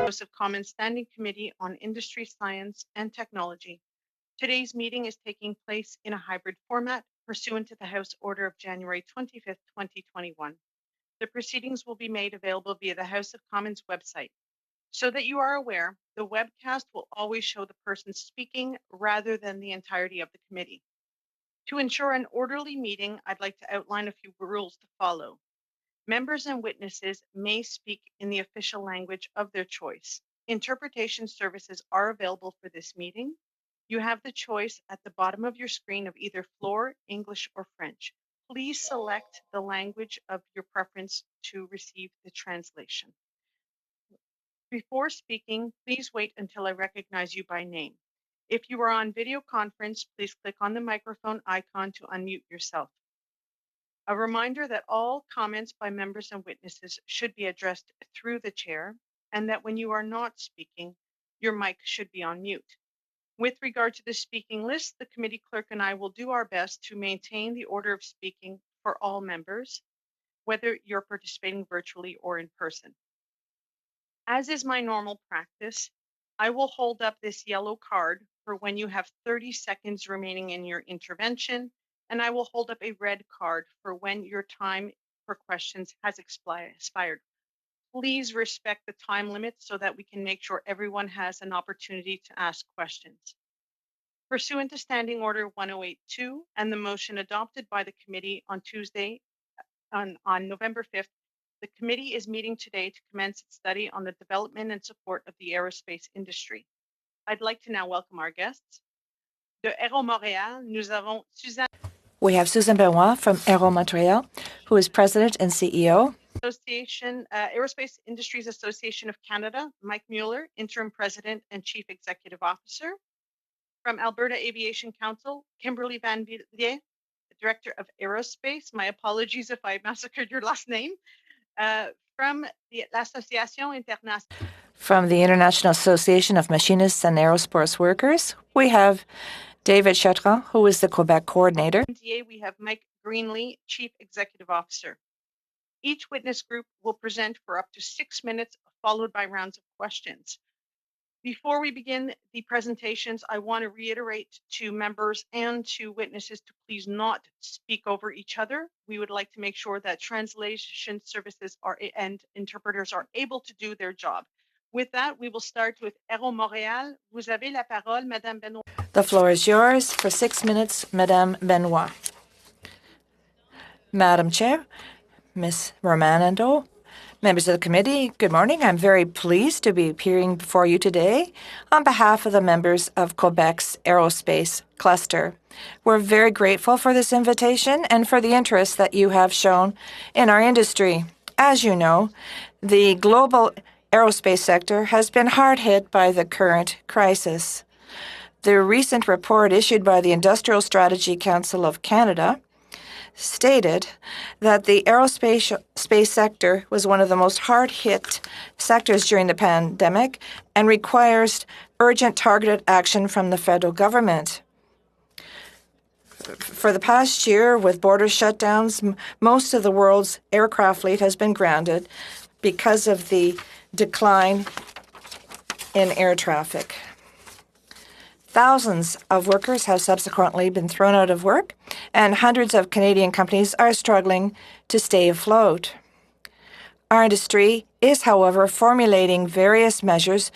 House of Commons Standing Committee on Industry, Science, and Technology. Today's meeting is taking place in a hybrid format pursuant to the House Order of January 25th, 2021. The proceedings will be made available via the House of Commons website. So that you are aware, the webcast will always show the person speaking rather than the entirety of the committee. To ensure an orderly meeting, I'd like to outline a few rules to follow. Members and witnesses may speak in the official language of their choice. Interpretation services are available for this meeting. You have the choice at the bottom of your screen of either floor, English, or French. Please select the language of your preference to receive the translation. Before speaking, please wait until I recognize you by name. If you are on video conference, please click on the microphone icon to unmute yourself. A reminder that all comments by members and witnesses should be addressed through the chair, and that when you are not speaking, your mic should be on mute. With regard to the speaking list, the committee clerk and I will do our best to maintain the order of speaking for all members, whether you're participating virtually or in person. As is my normal practice, I will hold up this yellow card for when you have 30 seconds remaining in your intervention, and I will hold up a red card for when your time for questions has expired. Please respect the time limit so that we can make sure everyone has an opportunity to ask questions. Pursuant to Standing Order 1082 and the motion adopted by the committee on Tuesday, on November 5th, the committee is meeting today to commence its study on the development and support of the aerospace industry. I'd like to now welcome our guests. De Aero Montréal, nous avons Suzanne. We have Susan Benoit from Aero Montréal, who is President and CEO. Aerospace Industries Association of Canada, Mike Mueller, Interim President and Chief Executive Officer. From Alberta Aviation Council, Kimberly Van Villiers, Director of Aerospace. My apologies if I massacred your last name. From the International Association of Machinists and Aerospace Workers, we have David Chatran, who is the Quebec coordinator. We have Mike Greenlee, Chief Executive Officer. Each witness group will present for up to 6 minutes, followed by rounds of questions. Before we begin the presentations, I want to reiterate to members and to witnesses to please not speak over each other. We would like to make sure that translation services and interpreters are able to do their job. With that, we will start with Aero Montréal. Vous avez la parole, Madame Benoit. The floor is yours for 6 minutes, Madame Benoit. Madam Chair, Ms. Romanando, members of the committee, good morning. I'm very pleased to be appearing before you today on behalf of the members of Quebec's aerospace cluster. We're very grateful for this invitation and for the interest that you have shown in our industry. As you know, the global aerospace sector has been hard hit by the current crisis. The recent report issued by the Industrial Strategy Council of Canada stated that the aerospace sector was one of the most hard-hit sectors during the pandemic and requires urgent targeted action from the federal government. For the past year, with border shutdowns, most of the world's aircraft fleet has been grounded because of the decline in air traffic. Thousands of workers have subsequently been thrown out of work, and hundreds of Canadian companies are struggling to stay afloat. Our industry is, however, formulating various measures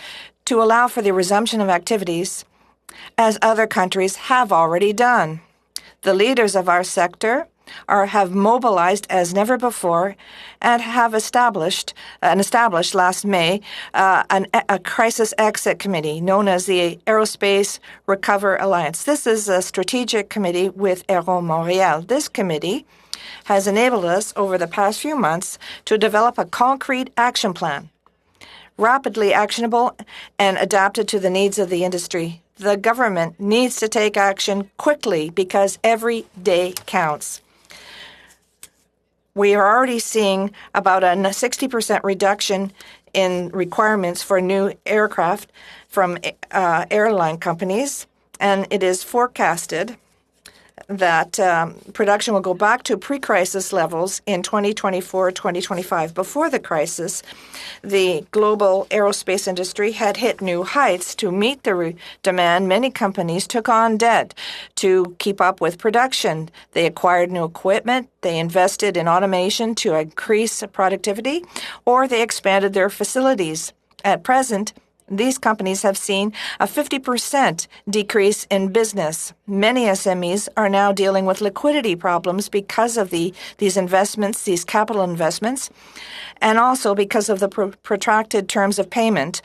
to allow for the resumption of activities, as other countries have already done. The leaders of our sector have mobilized as never before and have established last May a crisis exit committee known as the Aerospace Recover Alliance. This is a strategic committee with Aero Montréal. This committee has enabled us over the past few months to develop a concrete action plan, rapidly actionable and adapted to the needs of the industry. The government needs to take action quickly because every day counts. We are already seeing about a 60% reduction in requirements for new aircraft from airline companies, and it is forecasted that production will go back to pre-crisis levels in 2024, 2025. Before the crisis, the global aerospace industry had hit new heights. To meet the demand, many companies took on debt to keep up with production. They acquired new equipment, they invested in automation to increase productivity, or they expanded their facilities. At present, these companies have seen a 50% decrease in business. Many SMEs are now dealing with liquidity problems because of these investments, these capital investments, and also because of the protracted terms of payment,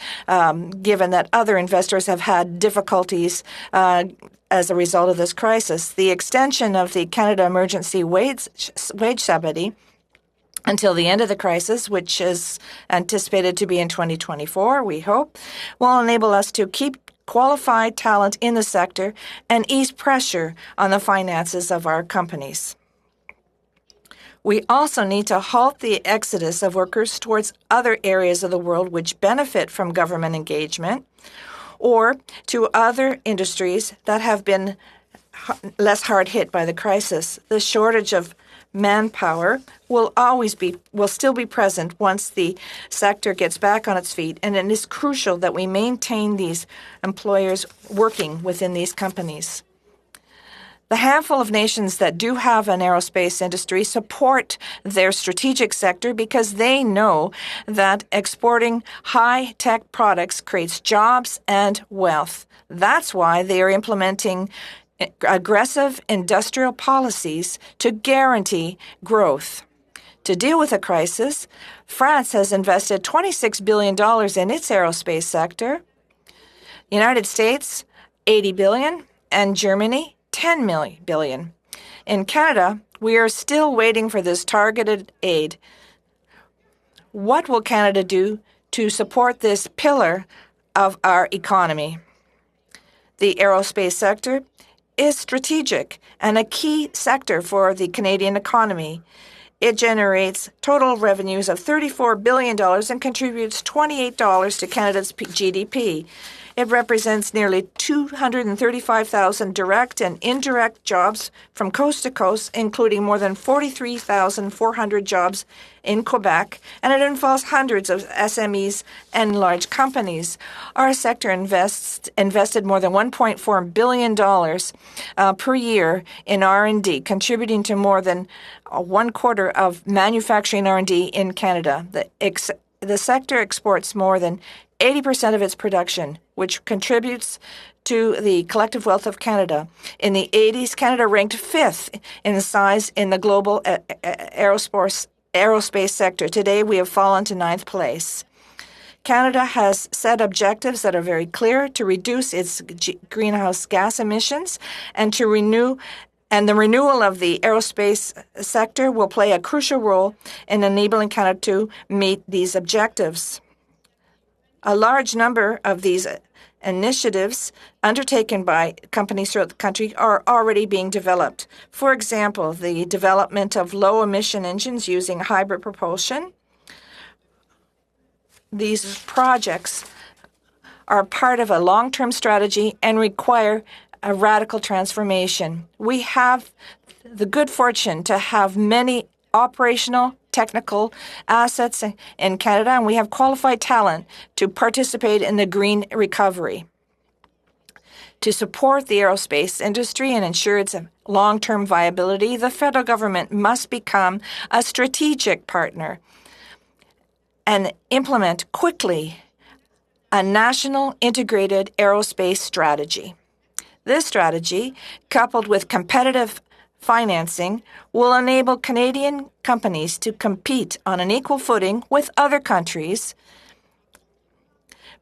given that other investors have had difficulties as a result of this crisis. The extension of the Canada Emergency Wage Subsidy until the end of the crisis, which is anticipated to be in 2024, we hope, will enable us to keep qualified talent in the sector and ease pressure on the finances of our companies. We also need to halt the exodus of workers towards other areas of the world which benefit from government engagement, or to other industries that have been less hard hit by the crisis. The shortage of manpower will still be present once the sector gets back on its feet, and it is crucial that we maintain these employers working within these companies. The handful of nations that do have an aerospace industry support their strategic sector because they know that exporting high-tech products creates jobs and wealth. That's why they are implementing aggressive industrial policies to guarantee growth. To deal with the crisis, France has invested $26 billion in its aerospace sector, United States $80 billion, and Germany $10 billion. In Canada, we are still waiting for this targeted aid. What will Canada do to support this pillar of our economy? The aerospace sector is strategic and a key sector for the Canadian economy. It generates total revenues of $34 billion and contributes $28 to Canada's GDP. It represents nearly 235,000 direct and indirect jobs from coast to coast, including more than 43,400 jobs in Quebec, and it involves hundreds of SMEs and large companies. Our sector invested more than $1.4 billion per year in R&D, contributing to more than one quarter of manufacturing R&D in Canada. The sector exports more than 80% of its production, which contributes to the collective wealth of Canada. In the 80s, Canada ranked fifth in size in the global aerospace sector. Today, we have fallen to ninth place. Canada has set objectives that are very clear to reduce its greenhouse gas emissions and the renewal of the aerospace sector will play a crucial role in enabling Canada to meet these objectives. A large number of these initiatives undertaken by companies throughout the country are already being developed. For example, the development of low-emission engines using hybrid propulsion. These projects are part of a long-term strategy and require a radical transformation. We have the good fortune to have many operational technical assets in Canada, and we have qualified talent to participate in the green recovery. To support the aerospace industry and ensure its long-term viability, the federal government must become a strategic partner and implement quickly a national integrated aerospace strategy. This strategy, coupled with competitive financing, will enable Canadian companies to compete on an equal footing with other countries.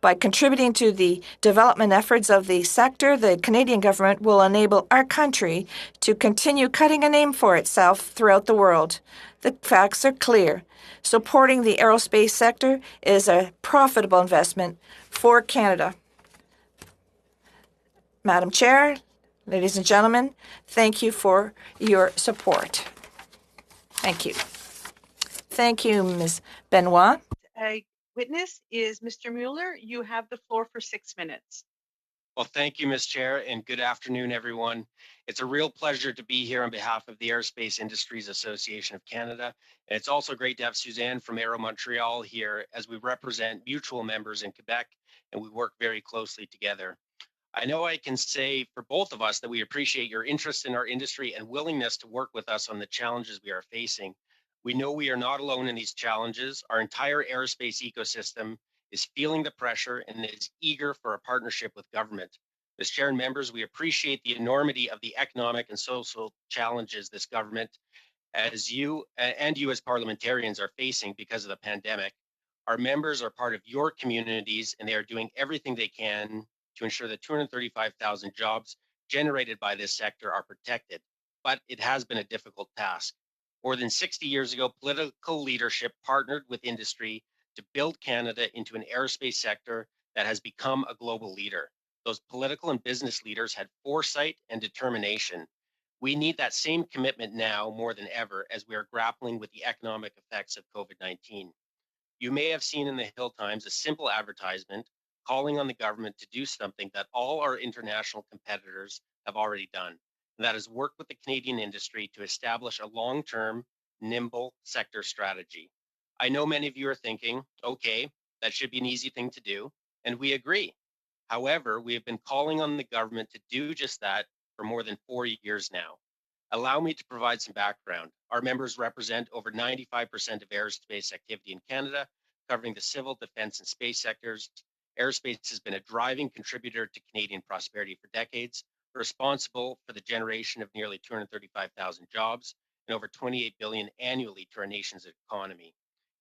By contributing to the development efforts of the sector, the Canadian government will enable our country to continue cutting a name for itself throughout the world. The facts are clear. Supporting the aerospace sector is a profitable investment for Canada. Madam Chair, ladies and gentlemen, thank you for your support. Thank you. Thank you, Ms. Benoit. A witness is Mr. Mueller. You have the floor for 6 minutes. Well, thank you, Ms. Chair, and good afternoon, everyone. It's a real pleasure to be here on behalf of the Aerospace Industries Association of Canada. And it's also great to have Suzanne from Aero Montreal here as we represent mutual members in Quebec and we work very closely together. I know I can say for both of us that we appreciate your interest in our industry and willingness to work with us on the challenges we are facing. We know we are not alone in these challenges. Our entire aerospace ecosystem is feeling the pressure and is eager for a partnership with government. As chair and members, we appreciate the enormity of the economic and social challenges this government as you and you as parliamentarians are facing because of the pandemic. Our members are part of your communities and they are doing everything they can to ensure that 235,000 jobs generated by this sector are protected. But it has been a difficult task. More than 60 years ago, political leadership partnered with industry to build Canada into an aerospace sector that has become a global leader. Those political and business leaders had foresight and determination. We need that same commitment now more than ever as we are grappling with the economic effects of COVID-19. You may have seen in the Hill Times a simple advertisement calling on the government to do something that all our international competitors have already done, and that is work with the Canadian industry to establish a long-term, nimble sector strategy. I know many of you are thinking, okay, that should be an easy thing to do, and we agree. However, we have been calling on the government to do just that for more than 4 years now. Allow me to provide some background. Our members represent over 95% of aerospace activity in Canada, covering the civil, defense, and space sectors. Aerospace has been a driving contributor to Canadian prosperity for decades, responsible for the generation of nearly 235,000 jobs and over 28 billion annually to our nation's economy.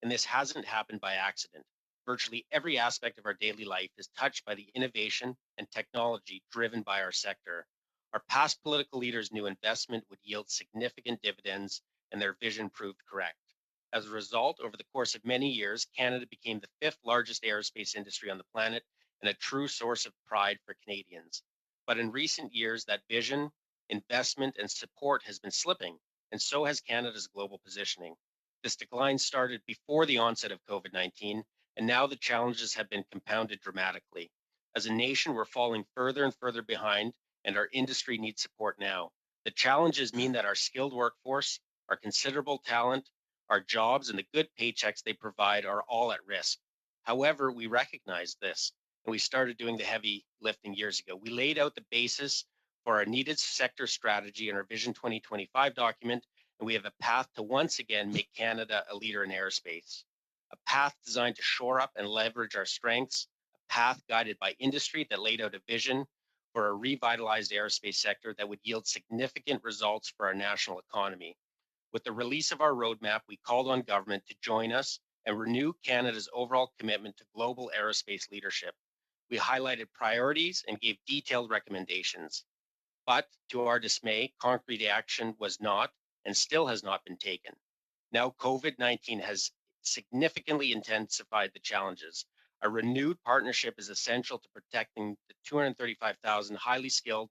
And this hasn't happened by accident. Virtually every aspect of our daily life is touched by the innovation and technology driven by our sector. Our past political leaders knew investment would yield significant dividends, and their vision proved correct. As a result, over the course of many years, Canada became the fifth largest aerospace industry on the planet and a true source of pride for Canadians. But in recent years, that vision, investment, and support has been slipping, and so has Canada's global positioning. This decline started before the onset of COVID-19, and now the challenges have been compounded dramatically. As a nation, we're falling further and further behind, and our industry needs support now. The challenges mean that our skilled workforce, our considerable talent, our jobs, and the good paychecks they provide are all at risk. However, we recognize this, and we started doing the heavy lifting years ago. We laid out the basis for our needed sector strategy in our Vision 2025 document, and we have a path to once again make Canada a leader in aerospace. A path designed to shore up and leverage our strengths, a path guided by industry that laid out a vision for a revitalized aerospace sector that would yield significant results for our national economy. With the release of our roadmap, we called on government to join us and renew Canada's overall commitment to global aerospace leadership. We highlighted priorities and gave detailed recommendations. But to our dismay, concrete action was not and still has not been taken. Now, COVID-19 has significantly intensified the challenges. A renewed partnership is essential to protecting the 235,000 highly skilled,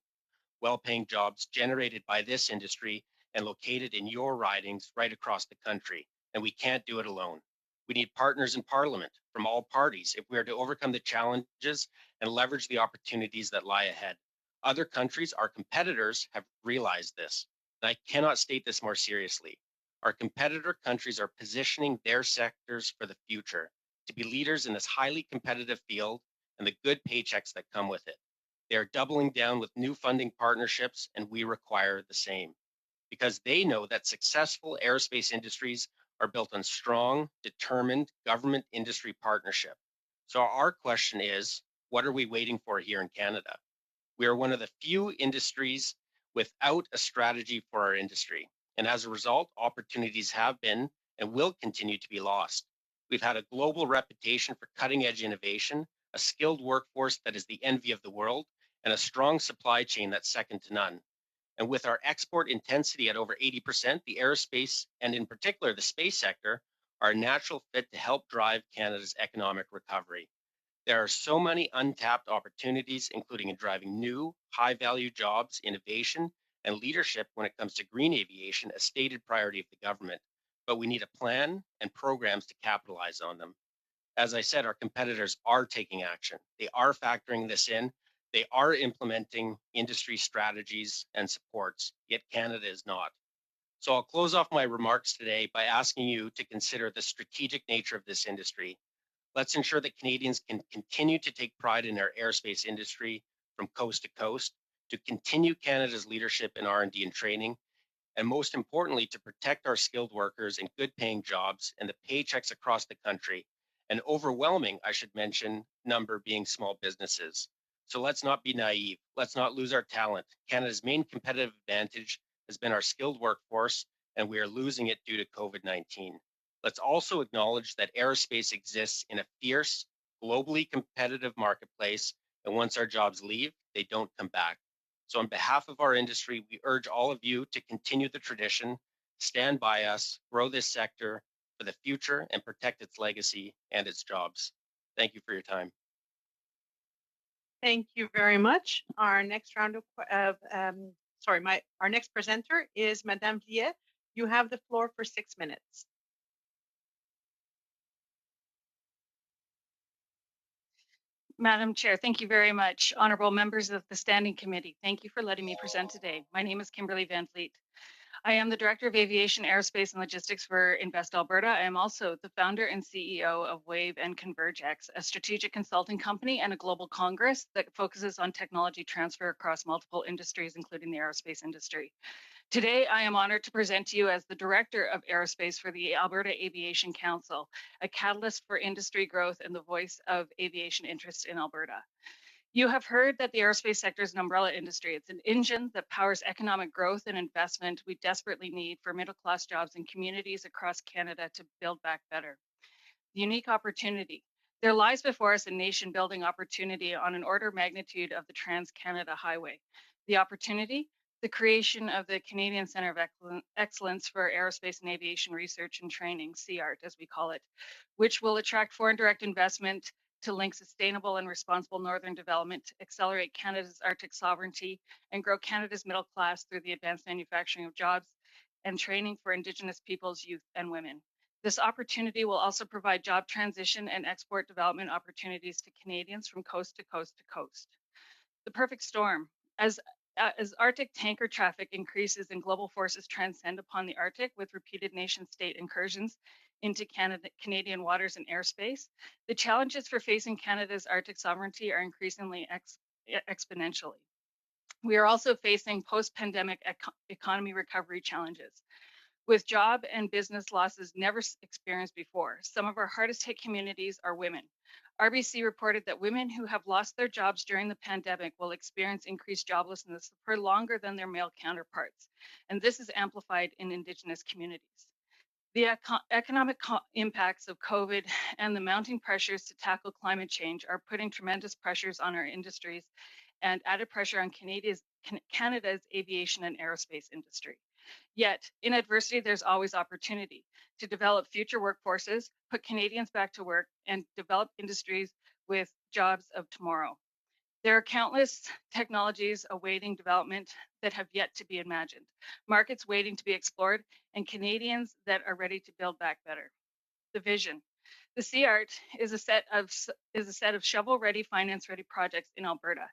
well-paying jobs generated by this industry and located in your ridings right across the country. And we can't do it alone. We need partners in Parliament from all parties if we are to overcome the challenges and leverage the opportunities that lie ahead. Other countries, our competitors, have realized this. And I cannot state this more seriously. Our competitor countries are positioning their sectors for the future to be leaders in this highly competitive field and the good paychecks that come with it. They are doubling down with new funding partnerships, and we require the same because they know that successful aerospace industries are built on strong, determined government industry partnership. So our question is, what are we waiting for here in Canada? We are one of the few industries without a strategy for our industry. And as a result, opportunities have been and will continue to be lost. We've had a global reputation for cutting edge innovation, a skilled workforce that is the envy of the world, and a strong supply chain that's second to none. And with our export intensity at over 80%, the aerospace, and in particular the space sector, are a natural fit to help drive Canada's economic recovery. There are so many untapped opportunities, including in driving new, high-value jobs, innovation, and leadership when it comes to green aviation, a stated priority of the government. But we need a plan and programs to capitalize on them. As I said, our competitors are taking action. They are factoring this in. They are implementing industry strategies and supports, yet Canada is not. So I'll close off my remarks today by asking you to consider the strategic nature of this industry. Let's ensure that Canadians can continue to take pride in our aerospace industry from coast to coast, to continue Canada's leadership in R&D and training, and most importantly, to protect our skilled workers in good paying jobs and the paychecks across the country, an overwhelming, I should mention, number being small businesses. So let's not be naive. Let's not lose our talent. Canada's main competitive advantage has been our skilled workforce, and we are losing it due to COVID-19. Let's also acknowledge that aerospace exists in a fierce, globally competitive marketplace, and once our jobs leave, they don't come back. So on behalf of our industry, we urge all of you to continue the tradition, stand by us, grow this sector for the future, and protect its legacy and its jobs. Thank you for your time. Thank you very much. Our next round of our next presenter is Madame Villet. You have the floor for 6 minutes. Madam Chair, thank you very much. Honorable members of the Standing Committee, thank you for letting me present today. My name is Kimberly Van Fleet. I am the Director of Aviation, Aerospace and Logistics for Invest Alberta. I am also the founder and CEO of Wave and ConvergeX, a strategic consulting company and a global congress that focuses on technology transfer across multiple industries, including the aerospace industry. Today, I am honored to present to you as the Director of Aerospace for the Alberta Aviation Council, a catalyst for industry growth and the voice of aviation interests in Alberta. You have heard that the aerospace sector is an umbrella industry. It's an engine that powers economic growth and investment we desperately need for middle-class jobs in communities across Canada to build back better. The unique opportunity. There lies before us a nation-building opportunity on an order of magnitude of the Trans-Canada Highway. The opportunity, the creation of the Canadian Centre of Excellence for Aerospace and Aviation Research and Training, CART as we call it, which will attract foreign direct investment to link sustainable and responsible northern development, accelerate Canada's Arctic sovereignty, and grow Canada's middle class through the advanced manufacturing of jobs and training for Indigenous peoples, youth, and women. This opportunity will also provide job transition and export development opportunities to Canadians from coast to coast to coast. The perfect storm. As Arctic tanker traffic increases and global forces transcend upon the Arctic with repeated nation-state incursions into Canadian waters and airspace, the challenges for facing Canada's Arctic sovereignty are increasingly exponentially. We are also facing post-pandemic economy recovery challenges. With job and business losses never experienced before, some of our hardest hit communities are women. RBC reported that women who have lost their jobs during the pandemic will experience increased joblessness for longer than their male counterparts, and this is amplified in Indigenous communities. The economic impacts of COVID and the mounting pressures to tackle climate change are putting tremendous pressures on our industries and added pressure on Canada's aviation and aerospace industry. Yet, in adversity, there's always opportunity to develop future workforces, put Canadians back to work, and develop industries with jobs of tomorrow. There are countless technologies awaiting development that have yet to be imagined, markets waiting to be explored, and Canadians that are ready to build back better. The vision. The CART is a set of shovel-ready, finance-ready projects in Alberta.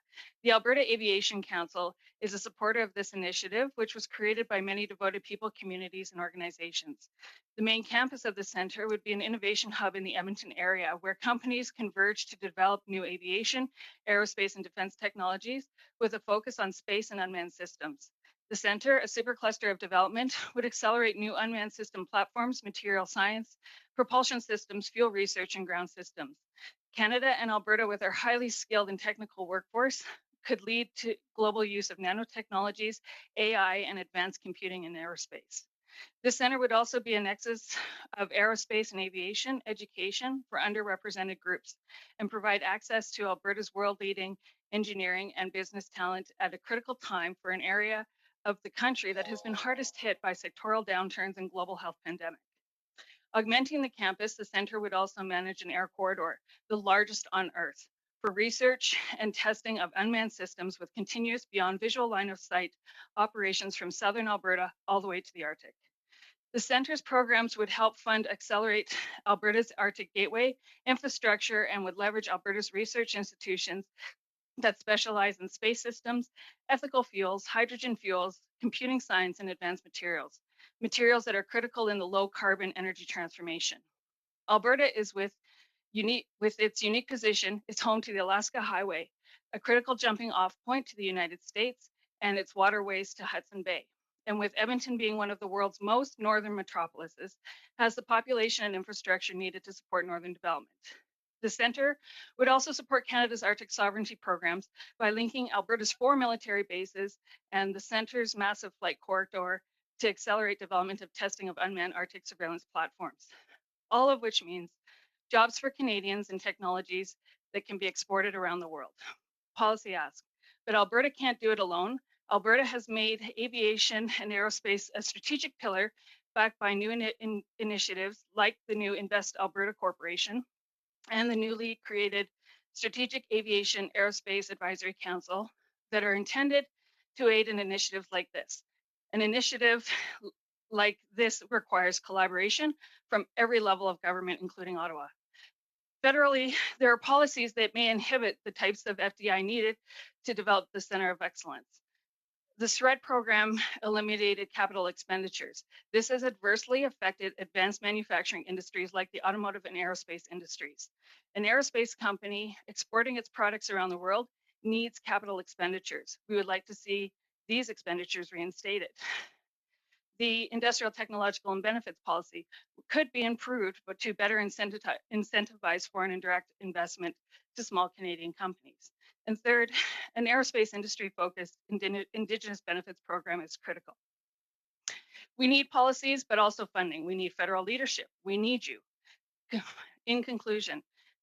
The Alberta Aviation Council is a supporter of this initiative, which was created by many devoted people, communities, and organizations. The main campus of the center would be an innovation hub in the Edmonton area, where companies converge to develop new aviation, aerospace, and defense technologies with a focus on space and unmanned systems. The center, a supercluster of development, would accelerate new unmanned system platforms, material science, propulsion systems, fuel research, and ground systems. Canada and Alberta, with our highly skilled and technical workforce, could lead to global use of nanotechnologies, AI, and advanced computing in aerospace. This center would also be a nexus of aerospace and aviation education for underrepresented groups and provide access to Alberta's world-leading engineering and business talent at a critical time for an area of the country that has been hardest hit by sectoral downturns and global health pandemic. Augmenting the campus, the center would also manage an air corridor, the largest on Earth, for research and testing of unmanned systems with continuous beyond visual line of sight operations from southern Alberta all the way to the Arctic. The center's programs would help fund accelerate Alberta's Arctic Gateway infrastructure and would leverage Alberta's research institutions that specialize in space systems, ethical fuels, hydrogen fuels, computing science, and advanced materials, materials that are critical in the low carbon energy transformation. Alberta is with its unique position, is home to the Alaska Highway, a critical jumping off point to the United States and its waterways to Hudson Bay. And with Edmonton being one of the world's most northern metropolises, has the population and infrastructure needed to support northern development. The Centre would also support Canada's Arctic sovereignty programs by linking Alberta's 4 military bases and the Centre's massive flight corridor to accelerate development of testing of unmanned Arctic surveillance platforms. All of which means jobs for Canadians and technologies that can be exported around the world. Policy asks, but Alberta can't do it alone. Alberta has made aviation and aerospace a strategic pillar backed by new initiatives like the new Invest Alberta Corporation and the newly created Strategic Aviation Aerospace Advisory Council that are intended to aid in initiatives like this. An initiative like this requires collaboration from every level of government, including Ottawa. Federally, there are policies that may inhibit the types of FDI needed to develop the Center of Excellence. The SRED program eliminated capital expenditures. This has adversely affected advanced manufacturing industries like the automotive and aerospace industries. An aerospace company exporting its products around the world needs capital expenditures. We would like to see these expenditures reinstated. The industrial, technological, and benefits policy could be improved, but to better incentivize foreign and direct investment to small Canadian companies. And third, an aerospace industry-focused Indigenous benefits program is critical. We need policies, but also funding. We need federal leadership. We need you. In conclusion,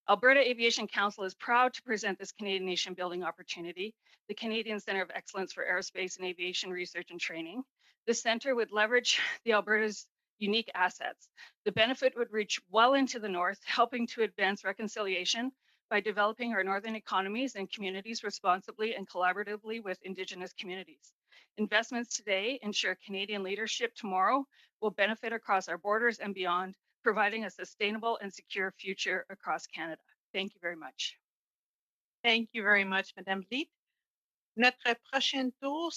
Alberta Aviation Council is proud to present this Canadian nation building opportunity, the Canadian Centre of Excellence for Aerospace and Aviation Research and Training. The centre would leverage the Alberta's unique assets. The benefit would reach well into the north, helping to advance reconciliation by developing our northern economies and communities responsibly and collaboratively with Indigenous communities. Investments today ensure Canadian leadership tomorrow will benefit across our borders and beyond, providing a sustainable and secure future across Canada. Thank you very much. Thank you very much, Madame Vliet. Notre prochain tour.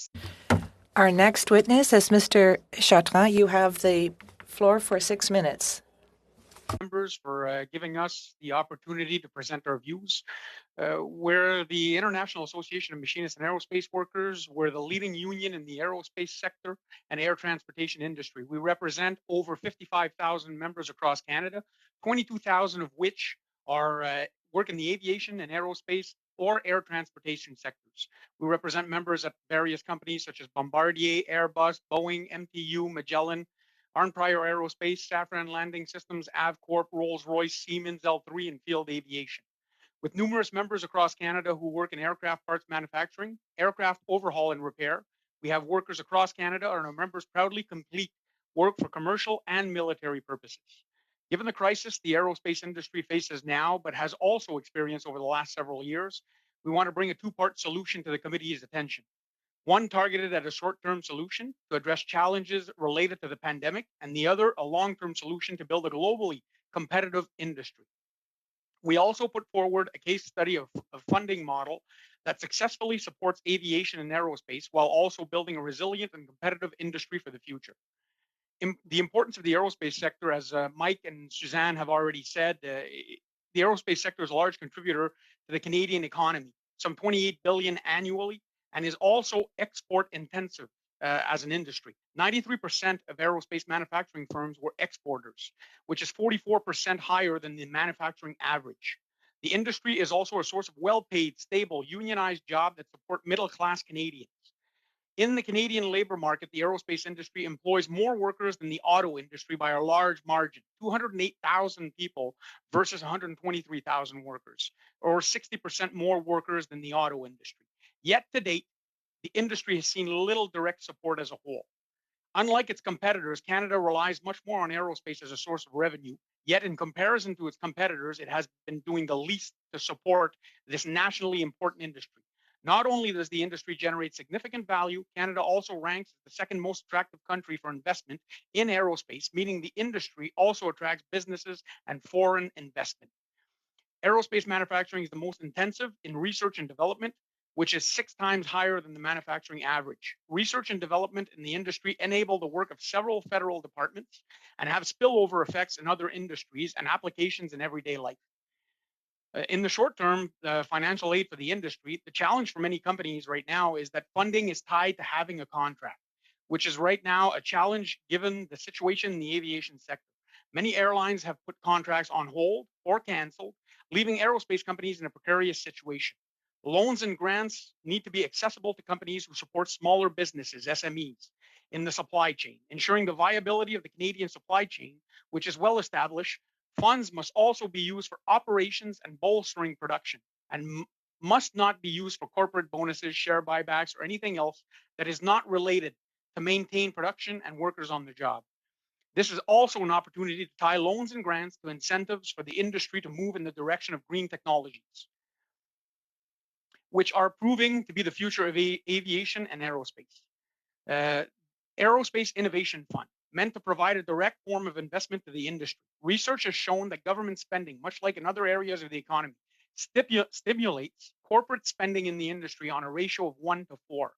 Our next witness is Mr. Chartrand. You have the floor for 6 minutes. Members for giving us the opportunity to present our views. We're the International Association of Machinists and Aerospace Workers. We're the leading union in the aerospace sector and air transportation industry. We represent over 55,000 members across Canada, 22,000 of which are work in the aviation and aerospace or air transportation sectors. We represent members at various companies such as Bombardier, Airbus, Boeing, MTU, Magellan, Arn Prior Aerospace, Safran Landing Systems, Avcorp, Rolls-Royce, Siemens, L3, and Field Aviation. With numerous members across Canada who work in aircraft parts manufacturing, aircraft overhaul and repair, we have workers across Canada, and our members proudly complete work for commercial and military purposes. Given the crisis the aerospace industry faces now, but has also experienced over the last several years, we want to bring a two-part solution to the committee's attention. One targeted at a short-term solution to address challenges related to the pandemic, and the other a long-term solution to build a globally competitive industry. We also put forward a case study of a funding model that successfully supports aviation and aerospace while also building a resilient and competitive industry for the future. The importance of the aerospace sector, as Mike and Suzanne have already said, the aerospace sector is a large contributor to the Canadian economy, some 28 billion annually, and is also export intensive as an industry. 93% of aerospace manufacturing firms were exporters, which is 44% higher than the manufacturing average. The industry is also a source of well-paid, stable, unionized jobs that support middle-class Canadians. In the Canadian labor market, the aerospace industry employs more workers than the auto industry by a large margin, 208,000 people versus 123,000 workers, or 60% more workers than the auto industry. Yet to date, the industry has seen little direct support as a whole. Unlike its competitors, Canada relies much more on aerospace as a source of revenue, yet in comparison to its competitors, it has been doing the least to support this nationally important industry. Not only does the industry generate significant value, Canada also ranks as the second most attractive country for investment in aerospace, meaning the industry also attracts businesses and foreign investment. Aerospace manufacturing is the most intensive in research and development, which is 6 times higher than the manufacturing average. Research and development in the industry enable the work of several federal departments and have spillover effects in other industries and applications in everyday life. In the short term, financial aid for the industry, the challenge for many companies right now is that funding is tied to having a contract, which is right now a challenge given the situation in the aviation sector. Many airlines have put contracts on hold or canceled, leaving aerospace companies in a precarious situation. Loans and grants need to be accessible to companies who support smaller businesses, SMEs, in the supply chain, ensuring the viability of the Canadian supply chain, which is well established. Funds must also be used for operations and bolstering production and must not be used for corporate bonuses, share buybacks, or anything else that is not related to maintain production and workers on the job. This is also an opportunity to tie loans and grants to incentives for the industry to move in the direction of green technologies, which are proving to be the future of aviation and aerospace. Aerospace Innovation Fund, meant to provide a direct form of investment to the industry. Research has shown that government spending, much like in other areas of the economy, stimulates corporate spending in the industry on a ratio of 1 to 4.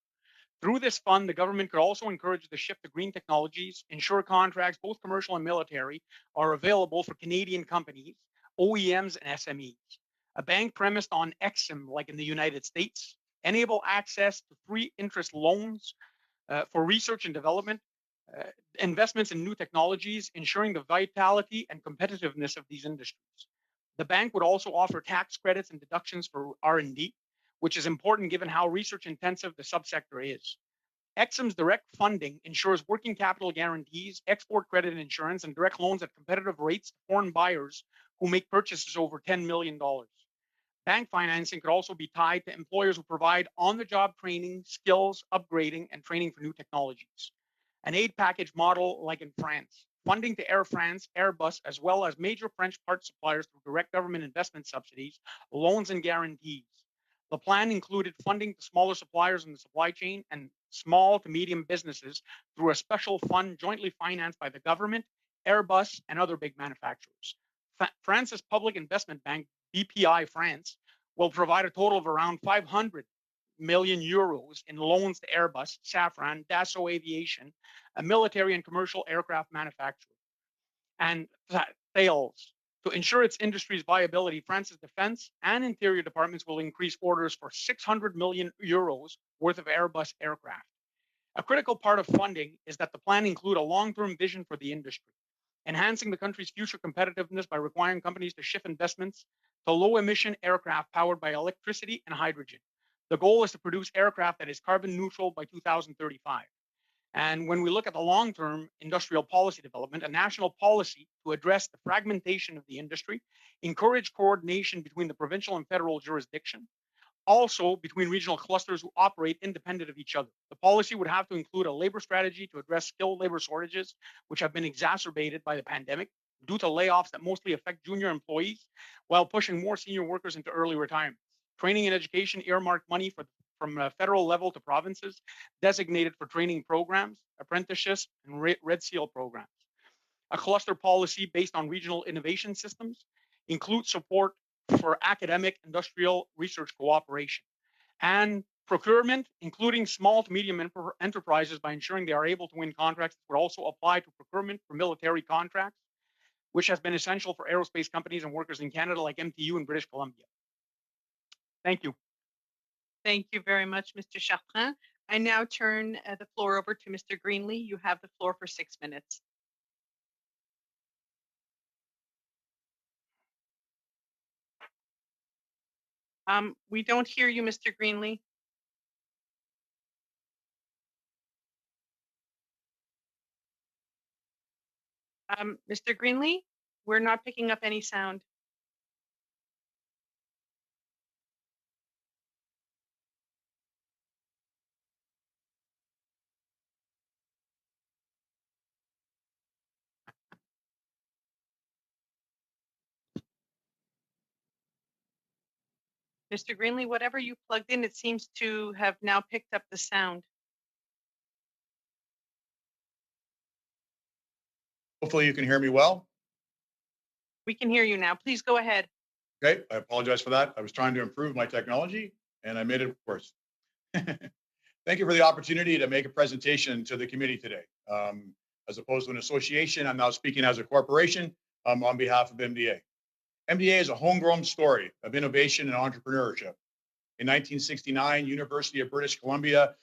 Through this fund, the government could also encourage the shift to green technologies, ensure contracts, both commercial and military, are available for Canadian companies, OEMs, and SMEs. A bank premised on EXIM, like in the United States, enable access to free interest loans for research and development, investments in new technologies, ensuring the vitality and competitiveness of these industries. The bank would also offer tax credits and deductions for R&D, which is important given how research intensive the subsector is. EXIM's direct funding ensures working capital guarantees, export credit insurance, and direct loans at competitive rates to foreign buyers who make purchases over $10 million. Bank financing could also be tied to employers who provide on-the-job training, skills, upgrading, and training for new technologies. An aid package model like in France, funding to Air France, Airbus, as well as major French parts suppliers through direct government investment subsidies, loans, and guarantees. The plan included funding to smaller suppliers in the supply chain and small to medium businesses through a special fund jointly financed by the government, Airbus, and other big manufacturers. France's public investment bank, BPI France, will provide a total of around 500 million euros in loans to Airbus, Safran, Dassault Aviation, a military and commercial aircraft manufacturer. And sales. To ensure its industry's viability, France's defense and interior departments will increase orders for 600 million euros worth of Airbus aircraft. A critical part of funding is that the plan include a long-term vision for the industry, enhancing the country's future competitiveness by requiring companies to shift investments to low-emission aircraft powered by electricity and hydrogen. The goal is to produce aircraft that is carbon neutral by 2035. And when we look at the long-term industrial policy development, a national policy to address the fragmentation of the industry, encourage coordination between the provincial and federal jurisdiction, also between regional clusters who operate independent of each other. The policy would have to include a labor strategy to address skilled labor shortages, which have been exacerbated by the pandemic due to layoffs that mostly affect junior employees, while pushing more senior workers into early retirement. Training and education earmarked money from a federal level to provinces designated for training programs, apprenticeships, and Red Seal programs. A cluster policy based on regional innovation systems includes support for academic industrial research cooperation and procurement, including small to medium enterprises by ensuring they are able to win contracts that would also apply to procurement for military contracts, which has been essential for aerospace companies and workers in Canada like MTU and British Columbia. Thank you. Thank you very much, Mr. Chartrand. I now turn the floor over to Mr. Greenlee. You have the floor for 6 minutes. We don't hear you, Mr. Greenlee. Mr. Greenlee, we're not picking up any sound. Mr. Greenlee, whatever you plugged in, it seems to have now picked up the sound. Hopefully you can hear me well. We can hear you now. Please go ahead. Okay, I apologize for that. I was trying to improve my technology. And I made it worse. Thank you for the opportunity to make a presentation to the committee today. As opposed to an association, I'm now speaking as a corporation on behalf of MDA. MDA is a homegrown story of innovation and entrepreneurship. In 1969, University of British Columbia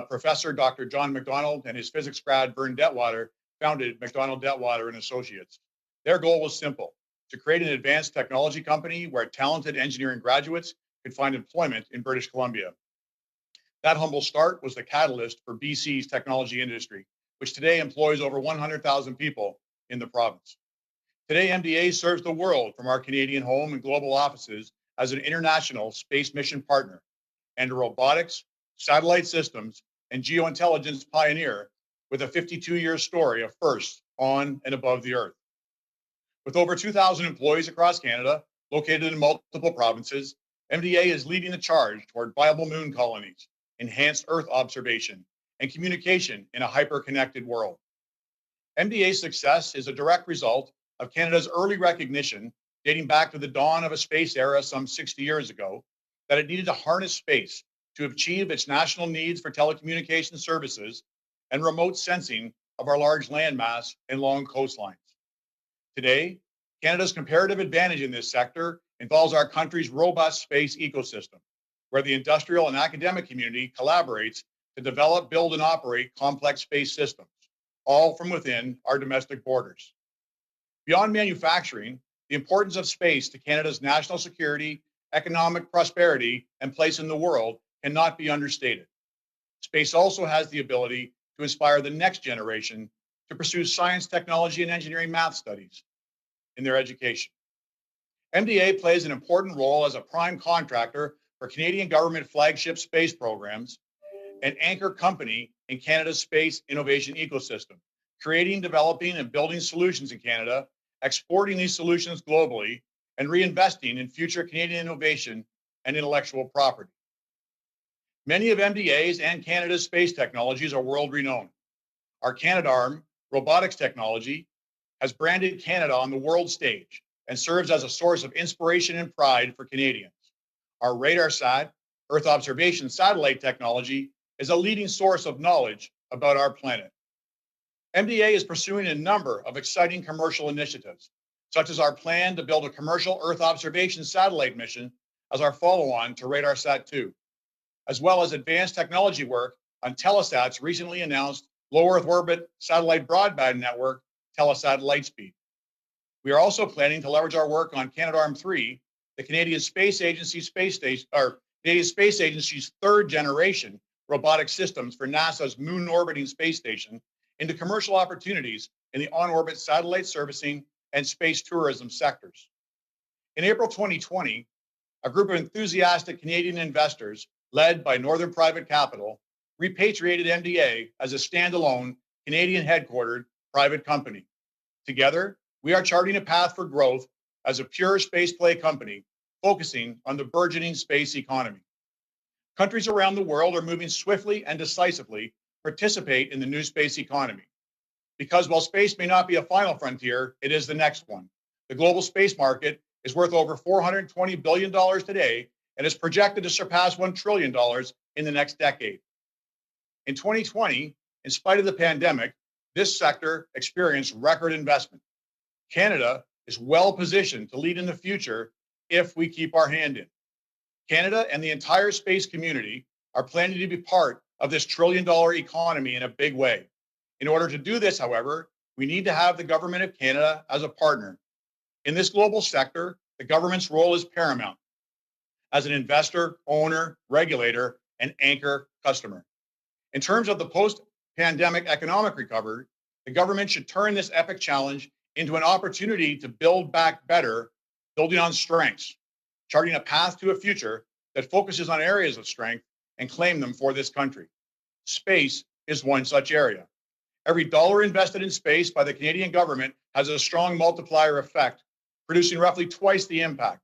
professor Dr. John MacDonald and his physics grad Vern Detwater founded MacDonald Detwater and Associates. Their goal was simple: to create an advanced technology company where talented engineering graduates could find employment in British Columbia. That humble start was the catalyst for BC's technology industry, which today employs over 100,000 people in the province. Today, MDA serves the world from our Canadian home and global offices as an international space mission partner and a robotics, satellite systems, and geointelligence pioneer with a 52-year story of firsts on and above the Earth. With over 2,000 employees across Canada, located in multiple provinces, MDA is leading the charge toward viable moon colonies, enhanced Earth observation, and communication in a hyper-connected world. MDA's success is a direct result of Canada's early recognition, dating back to the dawn of a space era some 60 years ago, that it needed to harness space to achieve its national needs for telecommunication services and remote sensing of our large landmass and long coastlines. Today, Canada's comparative advantage in this sector involves our country's robust space ecosystem, where the industrial and academic community collaborates to develop, build, and operate complex space systems, all from within our domestic borders. Beyond manufacturing, the importance of space to Canada's national security, economic prosperity, and place in the world cannot be understated. Space also has the ability to inspire the next generation to pursue science, technology, and engineering math studies in their education. MDA plays an important role as a prime contractor for Canadian government flagship space programs and anchor company in Canada's space innovation ecosystem, creating, developing, and building solutions in Canada, exporting these solutions globally, and reinvesting in future Canadian innovation and intellectual property. Many of MDA's and Canada's space technologies are world-renowned. Our Canadarm robotics technology has branded Canada on the world stage and serves as a source of inspiration and pride for Canadians. Our RadarSat, Earth observation satellite technology, is a leading source of knowledge about our planet. MDA is pursuing a number of exciting commercial initiatives, such as our plan to build a commercial Earth observation satellite mission as our follow-on to RadarSat-2, as well as advanced technology work on Telesat's recently announced low Earth orbit satellite broadband network, Telesat Lightspeed. We are also planning to leverage our work on Canadarm3, the Canadian Space Agency's third generation robotic systems for NASA's moon orbiting space station, into commercial opportunities in the on-orbit satellite servicing and space tourism sectors. In April 2020, a group of enthusiastic Canadian investors, led by Northern Private Capital, repatriated MDA as a standalone Canadian headquartered private company. Together, we are charting a path for growth as a pure space play company, focusing on the burgeoning space economy. Countries around the world are moving swiftly and decisively to participate in the new space economy. Because while space may not be a final frontier, it is the next one. The global space market is worth over $420 billion today and is projected to surpass $1 trillion in the next decade. In 2020, in spite of the pandemic, this sector experienced record investment. Canada is well positioned to lead in the future if we keep our hand in. Canada and the entire space community are planning to be part of this trillion-dollar economy in a big way. In order to do this, however, we need to have the Government of Canada as a partner. In this global sector, the government's role is paramount as an investor, owner, regulator, and anchor customer. In terms of the post-pandemic economic recovery, the government should turn this epic challenge into an opportunity to build back better, building on strengths, charting a path to a future that focuses on areas of strength and claim them for this country. Space is one such area. Every dollar invested in space by the Canadian government has a strong multiplier effect, producing roughly twice the impact.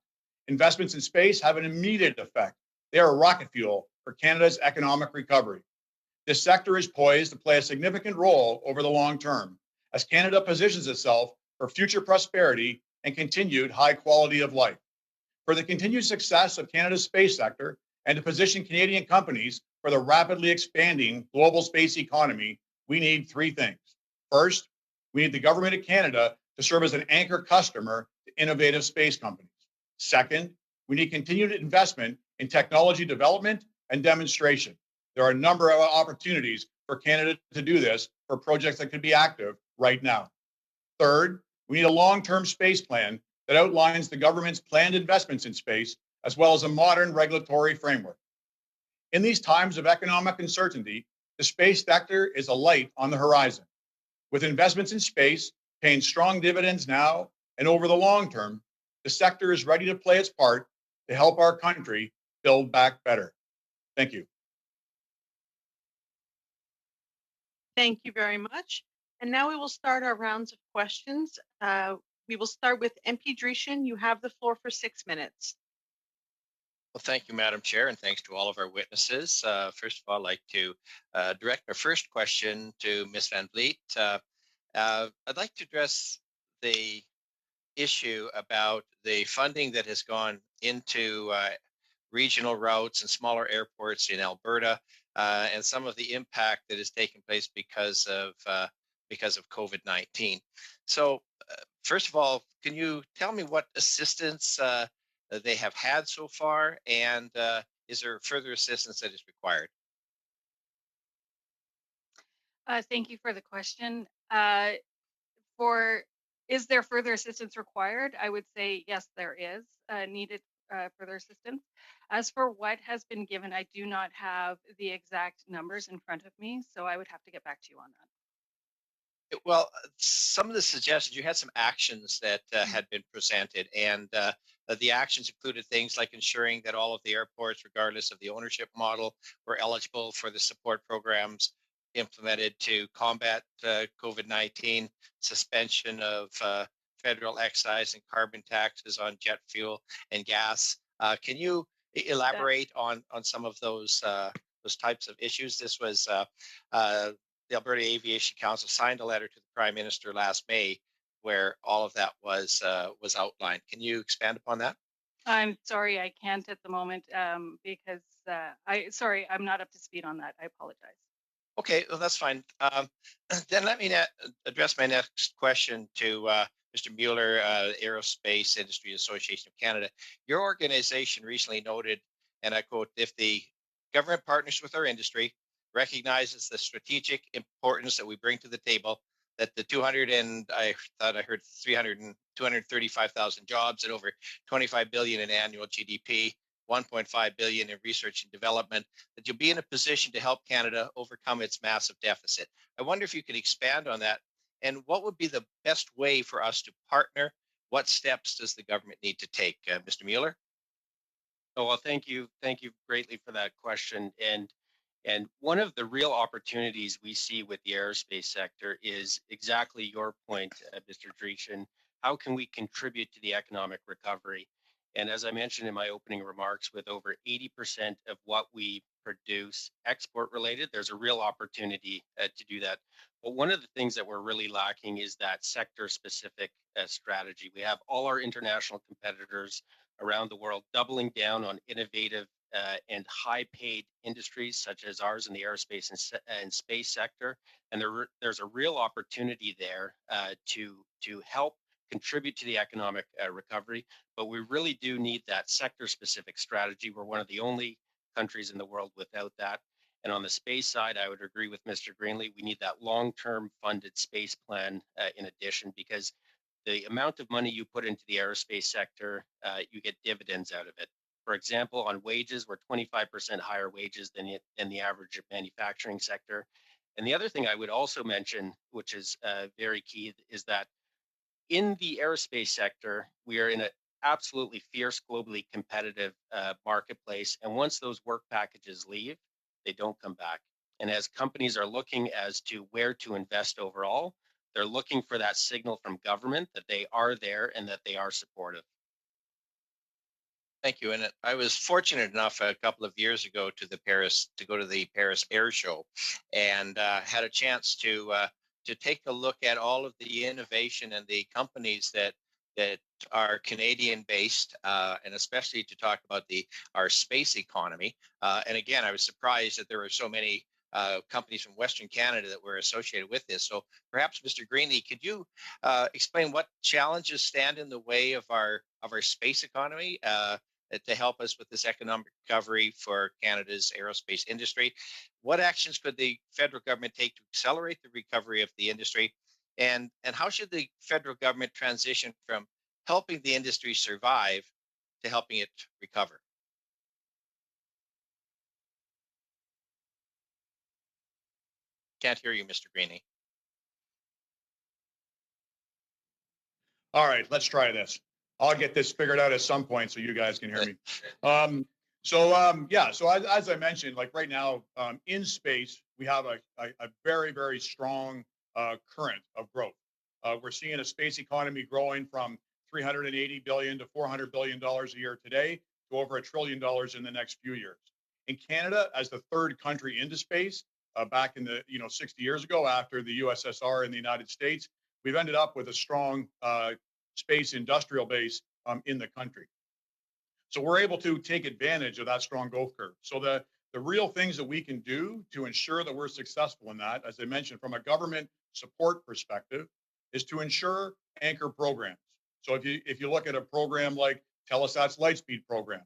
Investments in space have an immediate effect. They are rocket fuel for Canada's economic recovery. This sector is poised to play a significant role over the long term as Canada positions itself for future prosperity and continued high quality of life. For the continued success of Canada's space sector, and to position Canadian companies for the rapidly expanding global space economy, we need three things. First, we need the Government of Canada to serve as an anchor customer to innovative space companies. Second, we need continued investment in technology development and demonstration. There are a number of opportunities for Canada to do this for projects that could be active right now. Third, we need a long-term space plan that outlines the government's planned investments in space, as well as a modern regulatory framework. In these times of economic uncertainty, the space sector is a light on the horizon. With investments in space paying strong dividends now and over the long term, the sector is ready to play its part to help our country build back better. Thank you. Thank you very much. And now we will start our rounds of questions. We will start with MP Dreeshen. You have the floor for 6 minutes. Well, thank you, Madam Chair, and thanks to all of our witnesses. First of all, I'd like to direct my first question to Ms. Van Vliet. I'd like to address the issue about the funding that has gone into regional routes and smaller airports in Alberta, and some of the impact that has taken place because of COVID-19. So, first of all, can you tell me what assistance they have had so far, and is there further assistance that is required? Thank you for the question. Is there further assistance required? I would say yes, there is needed further assistance. As for what has been given, I do not have the exact numbers in front of me, so I would have to get back to you on that. Well, some of the suggestions, you had some actions that had been presented, and the actions included things like ensuring that all of the airports, regardless of the ownership model, were eligible for the support programs implemented to combat COVID-19, suspension of federal excise and carbon taxes on jet fuel and gas. Can you elaborate on some of those types of issues? This was the Alberta Aviation Council signed a letter to the Prime Minister last May, where all of that was outlined. Can you expand upon that? I'm sorry, I can't at the moment because I'm not up to speed on that. I apologize. Okay, well, that's fine. Then let me address my next question to Mr. Mueller, Aerospace Industry Association of Canada. Your organization recently noted, and I quote, if the government partners with our industry, recognizes the strategic importance that we bring to the table, that the 235,000 jobs and over 25 billion in annual GDP, 1.5 billion in research and development, that you'll be in a position to help Canada overcome its massive deficit. I wonder if you could expand on that, and what would be the best way for us to partner? What steps does the government need to take? Mr. Mueller? Oh, well, thank you greatly for that question. And one of the real opportunities we see with the aerospace sector is exactly your point, Mr. Dreeshen. How can we contribute to the economic recovery? And as I mentioned in my opening remarks, with over 80% of what we produce export related, there's a real opportunity to do that. But one of the things that we're really lacking is that sector specific strategy. We have all our international competitors around the world doubling down on innovative and high-paid industries such as ours in the aerospace and space sector, and there's a real opportunity there to help contribute to the economic recovery. But we really do need that sector-specific strategy. We're one of the only countries in the world without that. And on the space side, I would agree with Mr. Greenlee. We need that long-term funded space plan in addition, because the amount of money you put into the aerospace sector, you get dividends out of it. For example, on wages, we're 25% higher wages than the average manufacturing sector. And the other thing I would also mention, which is very key, is that in the aerospace sector, we are in an absolutely fierce, globally competitive marketplace. And once those work packages leave, they don't come back. And as companies are looking as to where to invest overall, they're looking for that signal from government that they are there and that they are supportive. Thank you. And I was fortunate enough a couple of years ago to go to the Paris Air Show, and had a chance to take a look at all of the innovation and the companies that that are Canadian-based, and especially to talk about our space economy. And again, I was surprised that there were so many companies from Western Canada that were associated with this. So perhaps, Mr. Greenlee, could you explain what challenges stand in the way of our space economy to help us with this economic recovery for Canada's aerospace industry? What actions could the federal government take to accelerate the recovery of the industry? And how should the federal government transition from helping the industry survive to helping it recover? Can't hear you, Mr. Greenlee. All right, let's try this. I'll get this figured out at some point so you guys can hear me. So as I mentioned, like right now in space, we have a very, very strong current of growth. We're seeing a space economy growing from $380 billion to $400 billion a year today to over $1 trillion in the next few years. In Canada, as the third country into space, back in the 60 years ago after the USSR and the United States, we've ended up with a strong space industrial base in the country. So we're able to take advantage of that strong growth curve. So the real things that we can do to ensure that we're successful in that, as I mentioned, from a government support perspective, is to ensure anchor programs. So if you look at a program like Telesat's Lightspeed program,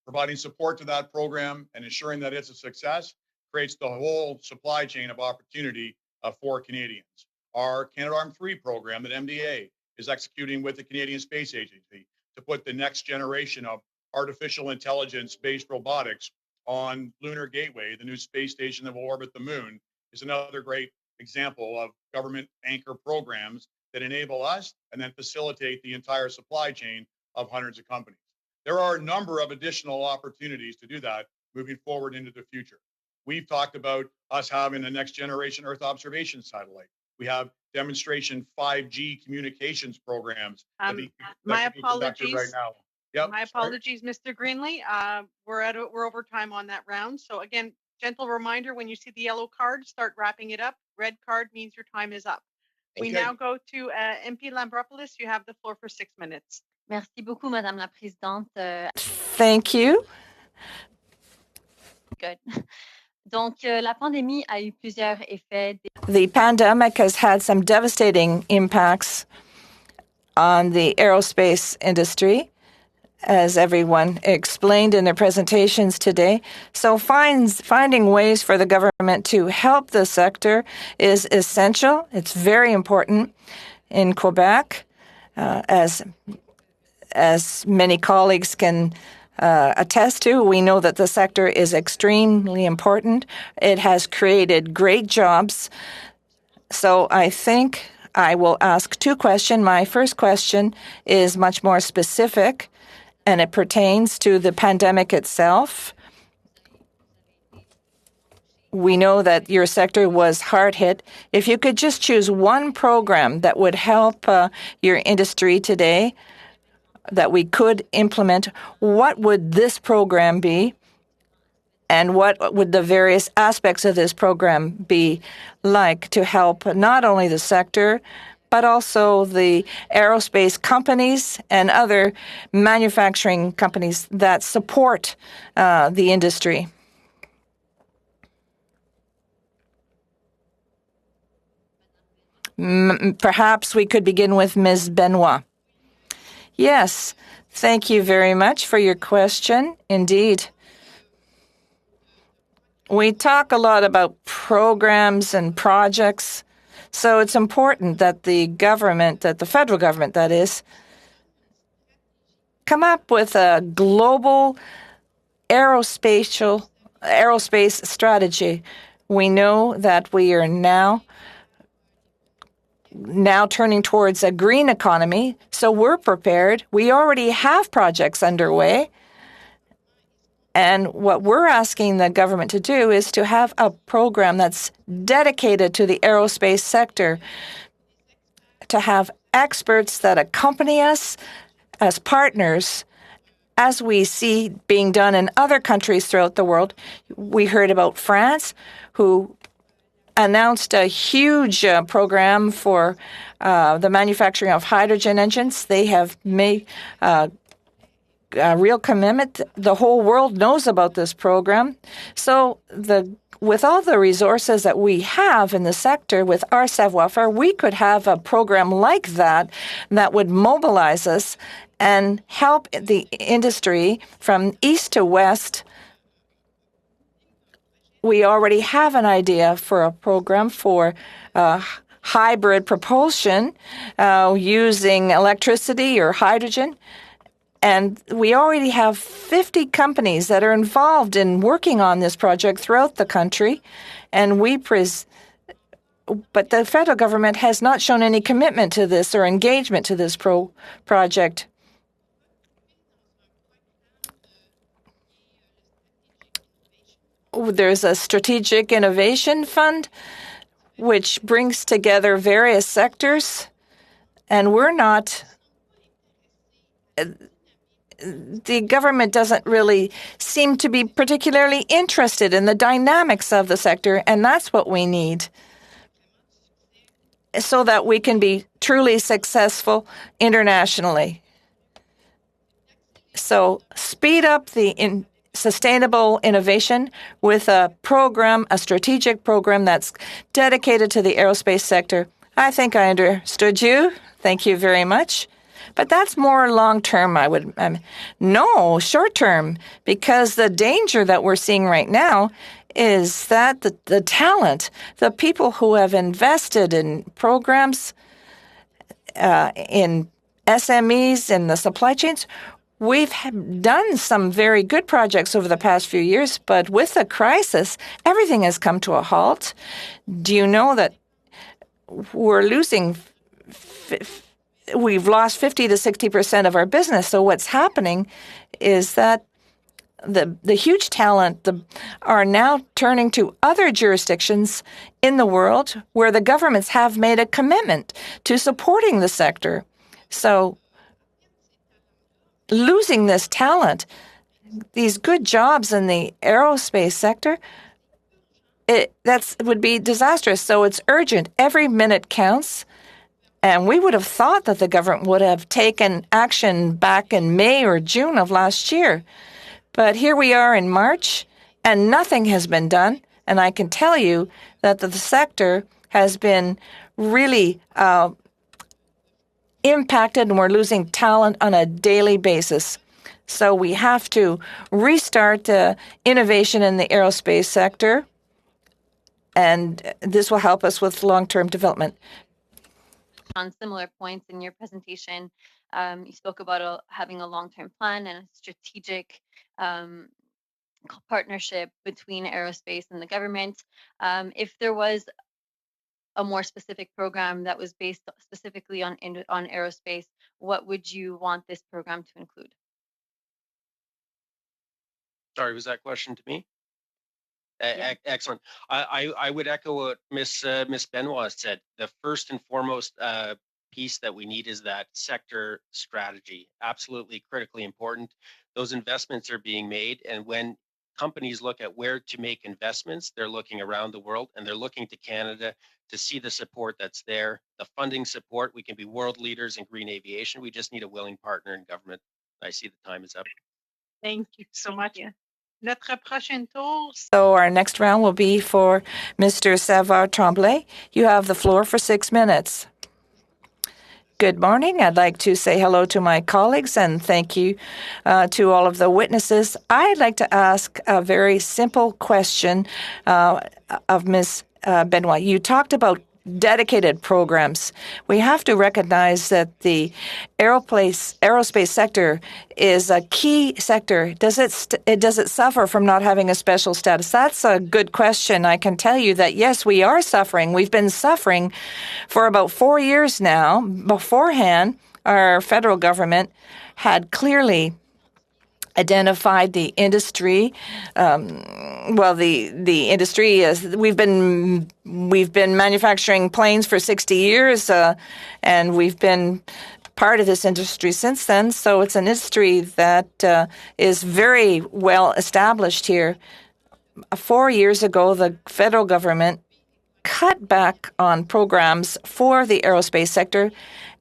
providing support to that program and ensuring that it's a success creates the whole supply chain of opportunity for Canadians. Our Canadarm3 program that MDA is executing with the Canadian Space Agency to put the next generation of artificial intelligence-based robotics on Lunar Gateway, the new space station that will orbit the moon, is another great example of government anchor programs that enable us and then facilitate the entire supply chain of hundreds of companies. There are a number of additional opportunities to do that moving forward into the future. We've talked about us having a next generation Earth observation satellite. We have demonstration 5G communications programs. My apologies. Right now. Yep, my apologies, Mr. Greenlee. We're over time on that round. So again, gentle reminder, when you see the yellow card, start wrapping it up. Red card means your time is up. We now go to MP Lambropoulos. You have the floor for 6 minutes. Merci beaucoup, Madame la Présidente. Thank you. Good. Donc, la pandémie a eu plusieurs effets. The pandemic has had some devastating impacts on the aerospace industry, as everyone explained in their presentations today. So finding ways for the government to help the sector is essential. It's very important in Quebec, as many colleagues can attest to. We know that the sector is extremely important. It has created great jobs. So I think I will ask two questions. My first question is much more specific, and it pertains to the pandemic itself. We know that your sector was hard hit. If you could just choose one program that would help your industry today, that we could implement, what would this program be? And what would the various aspects of this program be like to help not only the sector, but also the aerospace companies and other manufacturing companies that support the industry? Perhaps we could begin with Ms. Benoit. Yes, thank you very much for your question. Indeed. We talk a lot about programs and projects, so it's important that the government, that the federal government, that is, come up with a global aerospace strategy. We know that we are now turning towards a green economy, so we're prepared. We already have projects underway. And what we're asking the government to do is to have a program that's dedicated to the aerospace sector, to have experts that accompany us as partners, as we see being done in other countries throughout the world. We heard about France, who announced a huge program for the manufacturing of hydrogen engines. They have made a real commitment. The whole world knows about this program. So with all the resources that we have in the sector, with our savoir-faire, we could have a program like that that would mobilize us and help the industry from east to west. We already have an idea for a program for hybrid propulsion using electricity or hydrogen. And we already have 50 companies that are involved in working on this project throughout the country. And but the federal government has not shown any commitment to this or engagement to this project. There's a strategic innovation fund which brings together various sectors, and the government doesn't really seem to be particularly interested in the dynamics of the sector, and that's what we need so that we can be truly successful internationally. So speed up the sustainable innovation with a program, a strategic program that's dedicated to the aerospace sector. I think I understood you. Thank you very much. But that's more long-term, no, short-term, because the danger that we're seeing right now is that the talent, the people who have invested in programs, in SMEs, in the supply chains, we've done some very good projects over the past few years, but with the crisis, everything has come to a halt. Do you know that we're losing we've lost 50 to 60% of our business. So what's happening is that the huge talent are now turning to other jurisdictions in the world where the governments have made a commitment to supporting the sector. So losing this talent, these good jobs in the aerospace sector, would be disastrous. So it's urgent. Every minute counts. And we would have thought that the government would have taken action back in May or June of last year. But here we are in March, and nothing has been done. And I can tell you that the sector has been really impacted, and we're losing talent on a daily basis. So we have to restart innovation in the aerospace sector, and this will help us with long-term development. On similar points in your presentation, you spoke about having a long-term plan and a strategic partnership between aerospace and the government. If there was a more specific program that was based specifically on aerospace, what would you want this program to include? Sorry, was that question to me? Yeah. Excellent. I would echo what Miss Benoit said. The first and foremost piece that we need is that sector strategy. Absolutely critically important. Those investments are being made, and when companies look at where to make investments, they're looking around the world, and they're looking to Canada to see the support that's there, the funding support. We can be world leaders in green aviation. We just need a willing partner in government. I see the time is up. Thank you so much. Notre prochain tour. So our next round will be for Mr. Savard-Tremblay. You have the floor for 6 minutes. Good morning. I'd like to say hello to my colleagues and thank you to all of the witnesses. I'd like to ask a very simple question of Ms. Benoit. You talked about dedicated programs. We have to recognize that the aerospace sector is a key sector. Does it suffer from not having a special status? That's a good question. I can tell you that, yes, we are suffering. We've been suffering for about 4 years now. Beforehand, our federal government had clearly identified the industry. The industry is we've been manufacturing planes for 60 years, and we've been part of this industry since then. So it's an industry that is very well established here. 4 years ago, the federal government cut back on programs for the aerospace sector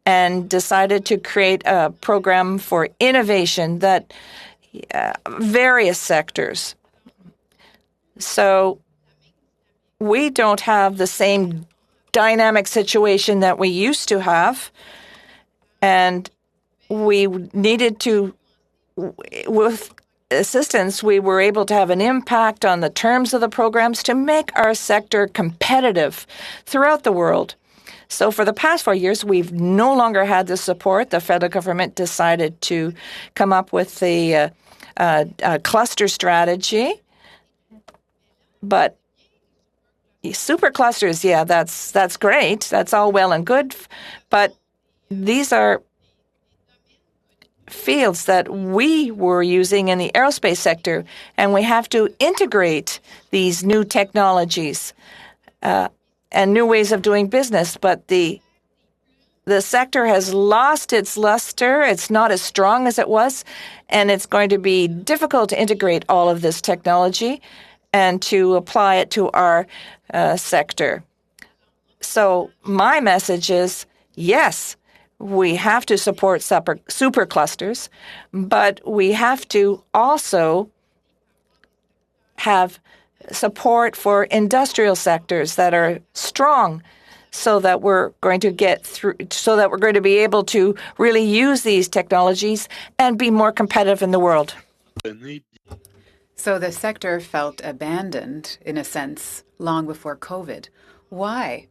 and decided to create a program for innovation that various sectors. So we don't have the same dynamic situation that we used to have, and we needed to, with assistance, we were able to have an impact on the terms of the programs to make our sector competitive throughout the world. So for the past 4 years, we've no longer had the support. The federal government decided to come up with the cluster strategy. But super clusters, yeah, that's great. That's all well and good. But these are fields that we were using in the aerospace sector, and we have to integrate these new technologies and new ways of doing business. But the sector has lost its luster. It's not as strong as it was, and it's going to be difficult to integrate all of this technology and to apply it to our sector. So my message is, yes, we have to support super clusters, but we have to also have support for industrial sectors that are strong, so that we're going to get through, so that we're going to be able to really use these technologies and be more competitive in the world. So the sector felt abandoned, in a sense, long before COVID. Why?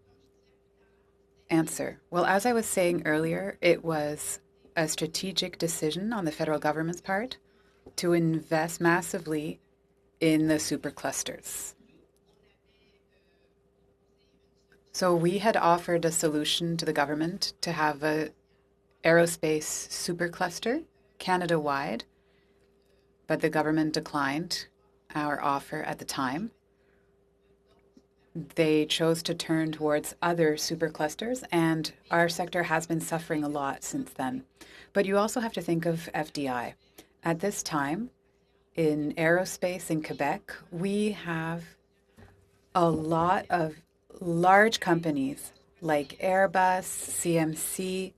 Answer. Well, as I was saying earlier, it was a strategic decision on the federal government's part to invest massively in the superclusters. So we had offered a solution to the government to have a aerospace supercluster Canada-wide, but the government declined our offer at the time. They chose to turn towards other superclusters, and our sector has been suffering a lot since then. But you also have to think of FDI. At this time, in aerospace in Quebec, we have a lot of large companies like Airbus, CMC,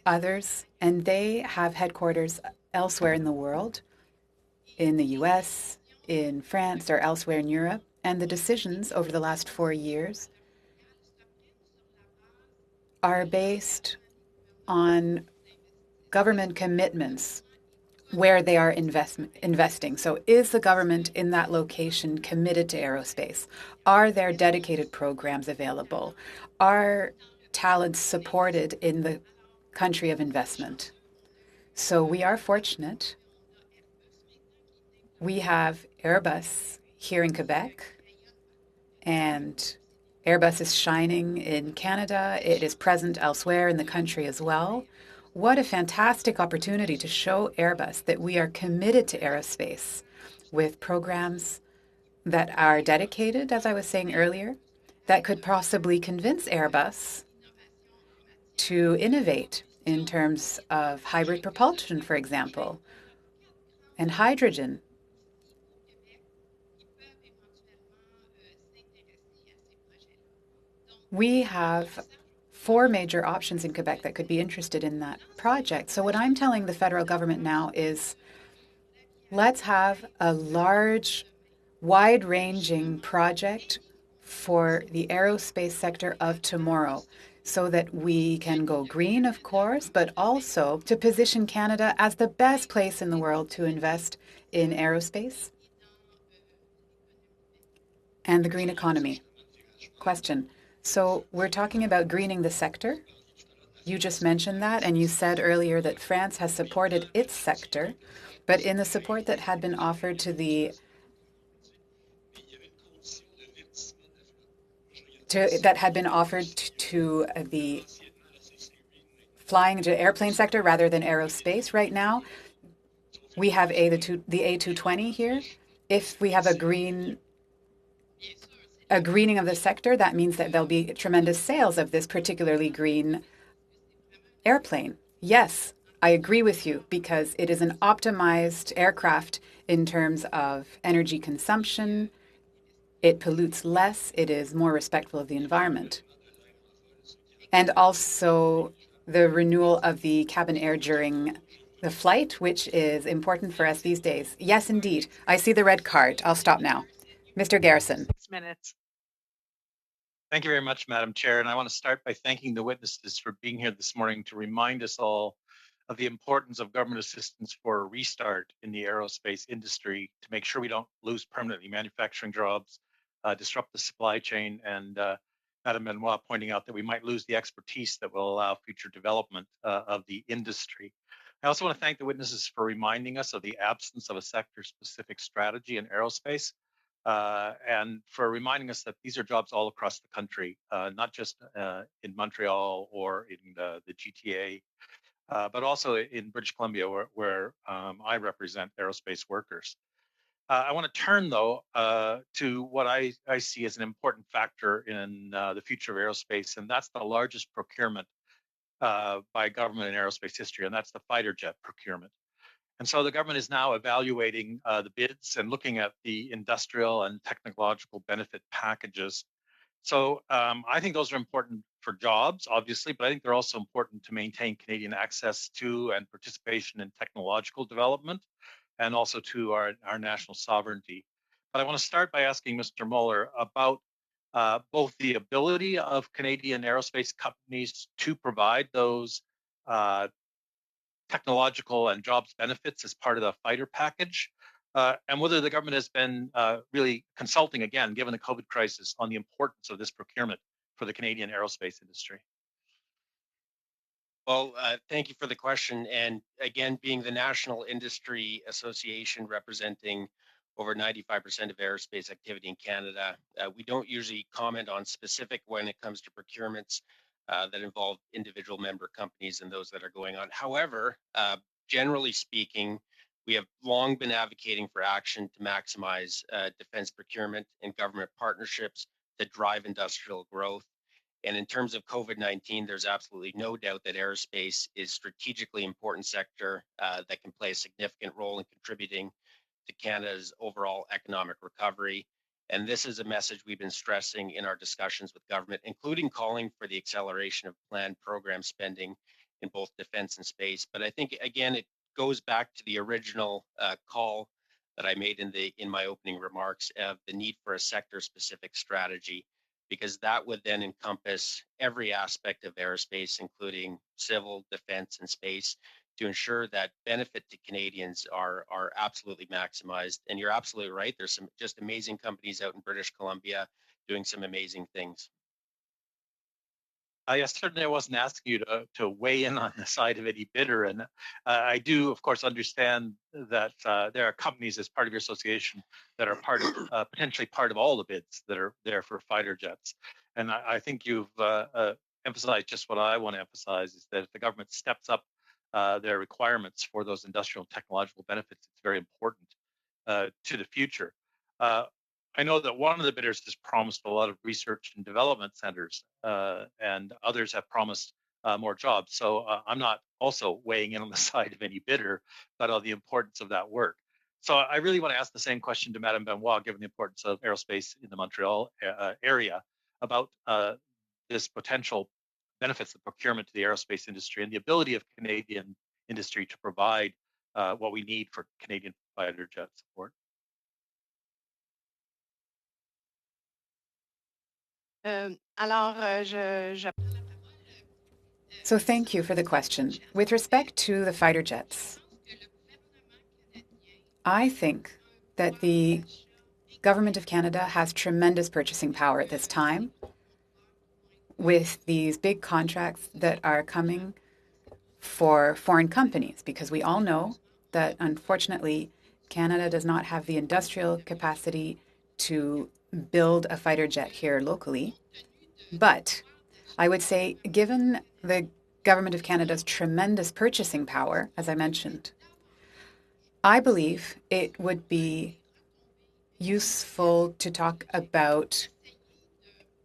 others, and they have headquarters elsewhere in the world, in the US, in France, or elsewhere in Europe. And the decisions over the last 4 years are based on government commitments where they are investing. So is the government in that location committed to aerospace? Are there dedicated programs available? Are talents supported in the country of investment? So we are fortunate. We have Airbus here in Quebec, and Airbus is shining in Canada. It is present elsewhere in the country as well. What a fantastic opportunity to show Airbus that we are committed to aerospace with programs that are dedicated, as I was saying earlier, that could possibly convince Airbus to innovate in terms of hybrid propulsion, for example, and hydrogen. We have 4 major options in Quebec that could be interested in that project. So what I'm telling the federal government now is, let's have a large, wide-ranging project for the aerospace sector of tomorrow, so that we can go green, of course, but also to position Canada as the best place in the world to invest in aerospace and the green economy. Question. So we're talking about greening the sector. You just mentioned that, and you said earlier that France has supported its sector, but in the support that had been offered to the flying to airplane sector rather than aerospace right now, we have the A220 here. If we have a greening of the sector, that means that there'll be tremendous sales of this particularly green airplane. Yes, I agree with you, because it is an optimized aircraft in terms of energy consumption. It pollutes less. It is more respectful of the environment. And also the renewal of the cabin air during the flight, which is important for us these days. Yes, indeed. I see the red card. I'll stop now. Mr. Garrison. 6 minutes. Thank you very much, Madam Chair. And I want to start by thanking the witnesses for being here this morning to remind us all of the importance of government assistance for a restart in the aerospace industry to make sure we don't lose permanently manufacturing jobs, disrupt the supply chain, and Madam Benoit pointing out that we might lose the expertise that will allow future development of the industry. I also want to thank the witnesses for reminding us of the absence of a sector-specific strategy in aerospace. And for reminding us that these are jobs all across the country, not just in Montreal or in the GTA, but also in British Columbia, where I represent aerospace workers. I want to turn, though, to what I see as an important factor in the future of aerospace, and that's the largest procurement by government in aerospace history, and that's the fighter jet procurement. And so the government is now evaluating the bids and looking at the industrial and technological benefit packages. So I think those are important for jobs, obviously, but I think they're also important to maintain Canadian access to and participation in technological development and also to our national sovereignty. But I want to start by asking Mr. Muller about both the ability of Canadian aerospace companies to provide those technological and jobs benefits as part of the fighter package, and whether the government has been really consulting, again, given the COVID crisis, on the importance of this procurement for the Canadian aerospace industry. Well, thank you for the question. And again, being the National Industry Association representing over 95% of aerospace activity in Canada, we don't usually comment on specific when it comes to procurements that involve individual member companies and those that are going on. However, generally speaking, we have long been advocating for action to maximize defense procurement and government partnerships to drive industrial growth. And in terms of COVID-19, there's absolutely no doubt that aerospace is strategically important sector that can play a significant role in contributing to Canada's overall economic recovery. And this is a message we've been stressing in our discussions with government, including calling for the acceleration of planned program spending in both defense and space. But I think, again, it goes back to the original call that I made in my opening remarks of the need for a sector-specific strategy, because that would then encompass every aspect of aerospace, including civil, defense, and space, to ensure that benefit to Canadians are absolutely maximized. And you're absolutely right. There's some just amazing companies out in British Columbia doing some amazing things. Yes, certainly I wasn't asking you to weigh in on the side of any bidder. And I do, of course, understand that there are companies as part of your association that are part of, potentially part of all the bids that are there for fighter jets. And I think you've emphasized just what I want to emphasize, is that if the government steps up their requirements for those industrial and technological benefits, it's very important to the future. I know that one of the bidders has promised a lot of research and development centers, and others have promised more jobs. So I'm not also weighing in on the side of any bidder, but on the importance of that work. So I really want to ask the same question to Madame Benoit, given the importance of aerospace in the Montreal area, about this potential benefits of procurement to the aerospace industry and the ability of Canadian industry to provide what we need for Canadian fighter jet support. So thank you for the question. With respect to the fighter jets, I think that the Government of Canada has tremendous purchasing power at this time with these big contracts that are coming for foreign companies, because we all know that unfortunately Canada does not have the industrial capacity to build a fighter jet here locally. But I would say, given the Government of Canada's tremendous purchasing power, as I mentioned, I believe it would be useful to talk about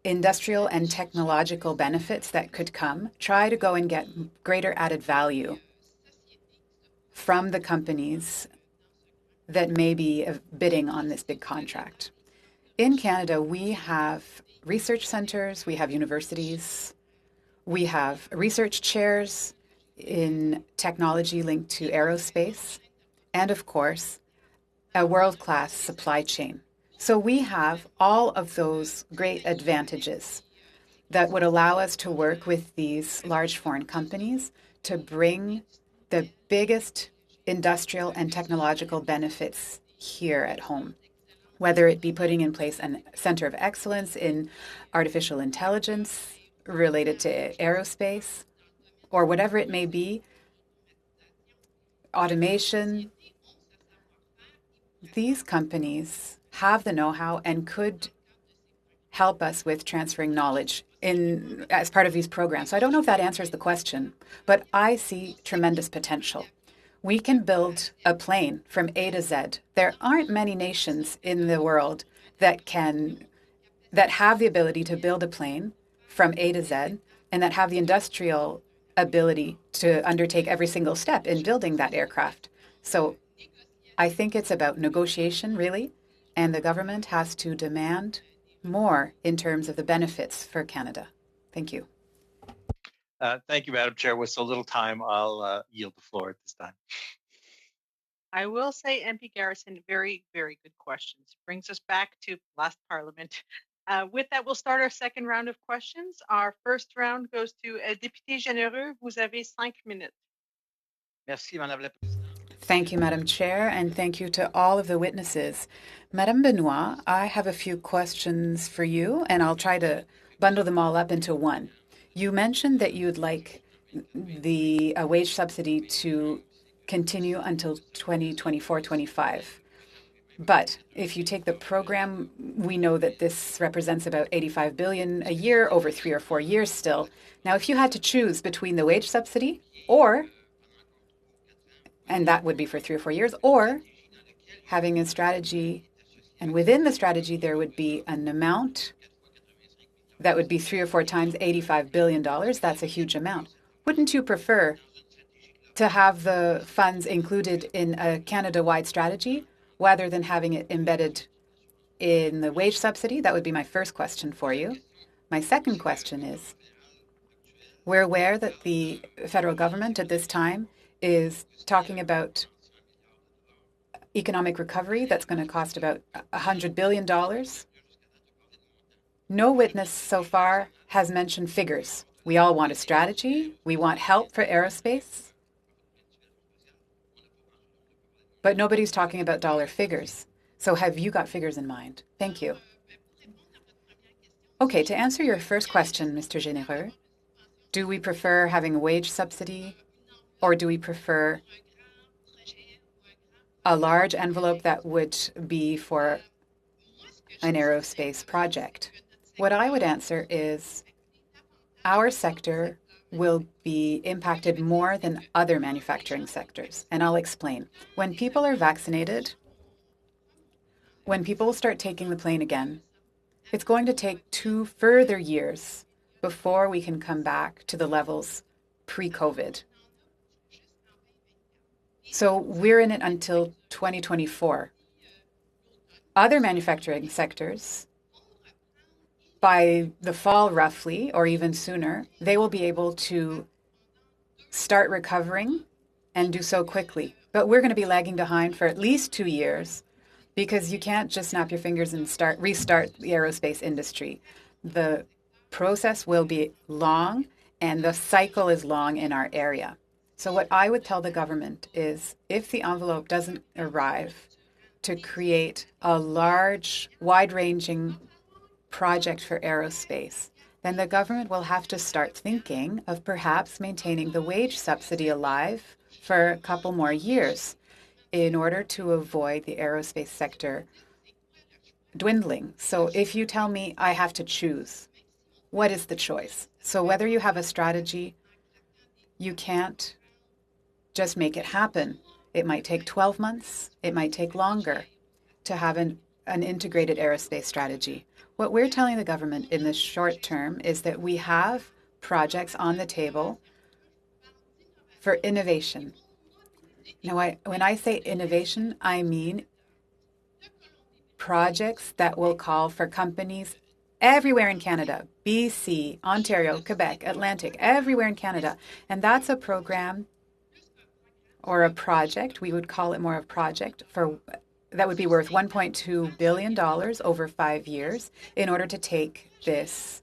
industrial and technological benefits that could come. Try to go and get greater added value from the companies that may be bidding on this big contract. In Canada, we have research centers, we have universities, we have research chairs in technology linked to aerospace, and of course, a world-class supply chain. So we have all of those great advantages that would allow us to work with these large foreign companies to bring the biggest industrial and technological benefits here at home, whether it be putting in place a center of excellence in artificial intelligence related to aerospace, or whatever it may be, automation. These companies have the know-how and could help us with transferring knowledge in as part of these programs. So I don't know if that answers the question, but I see tremendous potential. We can build a plane from A to Z. There aren't many nations in the world that have the ability to build a plane from A to Z and that have the industrial ability to undertake every single step in building that aircraft. So I think it's about negotiation, really, and the government has to demand more in terms of the benefits for Canada. Thank you. Thank you, Madam Chair. With so little time, I'll yield the floor at this time. I will say, MP Garrison, very, very good questions. Brings us back to last Parliament. With that, we'll start our second round of questions. Our first round goes to Député Généreux. Vous avez 5 minutes. Merci, Madame la Présidente. Thank you, Madam Chair, and thank you to all of the witnesses. Madame Benoit, I have a few questions for you, and I'll try to bundle them all up into one. You mentioned that you'd like the wage subsidy to continue until 2024-25. But if you take the program, we know that this represents about 85 billion a year over 3 or 4 years still. Now, if you had to choose between the wage subsidy and that would be for 3 or 4 years, or having a strategy, and within the strategy there would be an amount that would be 3 or 4 times $85 billion. That's a huge amount. Wouldn't you prefer to have the funds included in a Canada-wide strategy rather than having it embedded in the wage subsidy? That would be my first question for you. My second question is, we're aware that the federal government at this time is talking about economic recovery that's going to cost about $100 billion. No witness so far has mentioned figures. We all want a strategy. We want help for aerospace. But nobody's talking about dollar figures. So have you got figures in mind? Thank you. Okay, to answer your first question, Mr. Généreux, do we prefer having a wage subsidy or do we prefer a large envelope that would be for an aerospace project? What I would answer is our sector will be impacted more than other manufacturing sectors, and I'll explain. When people are vaccinated, when people start taking the plane again, it's going to take 2 further years before we can come back to the levels pre-COVID. So we're in it until 2024. Other manufacturing sectors, by the fall roughly, or even sooner, they will be able to start recovering and do so quickly. But we're going to be lagging behind for at least 2 years because you can't just snap your fingers and restart the aerospace industry. The process will be long and the cycle is long in our area. So what I would tell the government is if the envelope doesn't arrive to create a large, wide-ranging project for aerospace, then the government will have to start thinking of perhaps maintaining the wage subsidy alive for a couple more years in order to avoid the aerospace sector dwindling. So if you tell me I have to choose, what is the choice? So whether you have a strategy, you can't just make it happen. It might take 12 months. It might take longer to have an integrated aerospace strategy. What we're telling the government in the short term is that we have projects on the table for innovation. Now, when I say innovation, I mean projects that will call for companies everywhere in Canada, BC, Ontario, Quebec, Atlantic, everywhere in Canada. And that's a program or a project, we would call it more of a project, for that would be worth $1.2 billion over 5 years in order to take this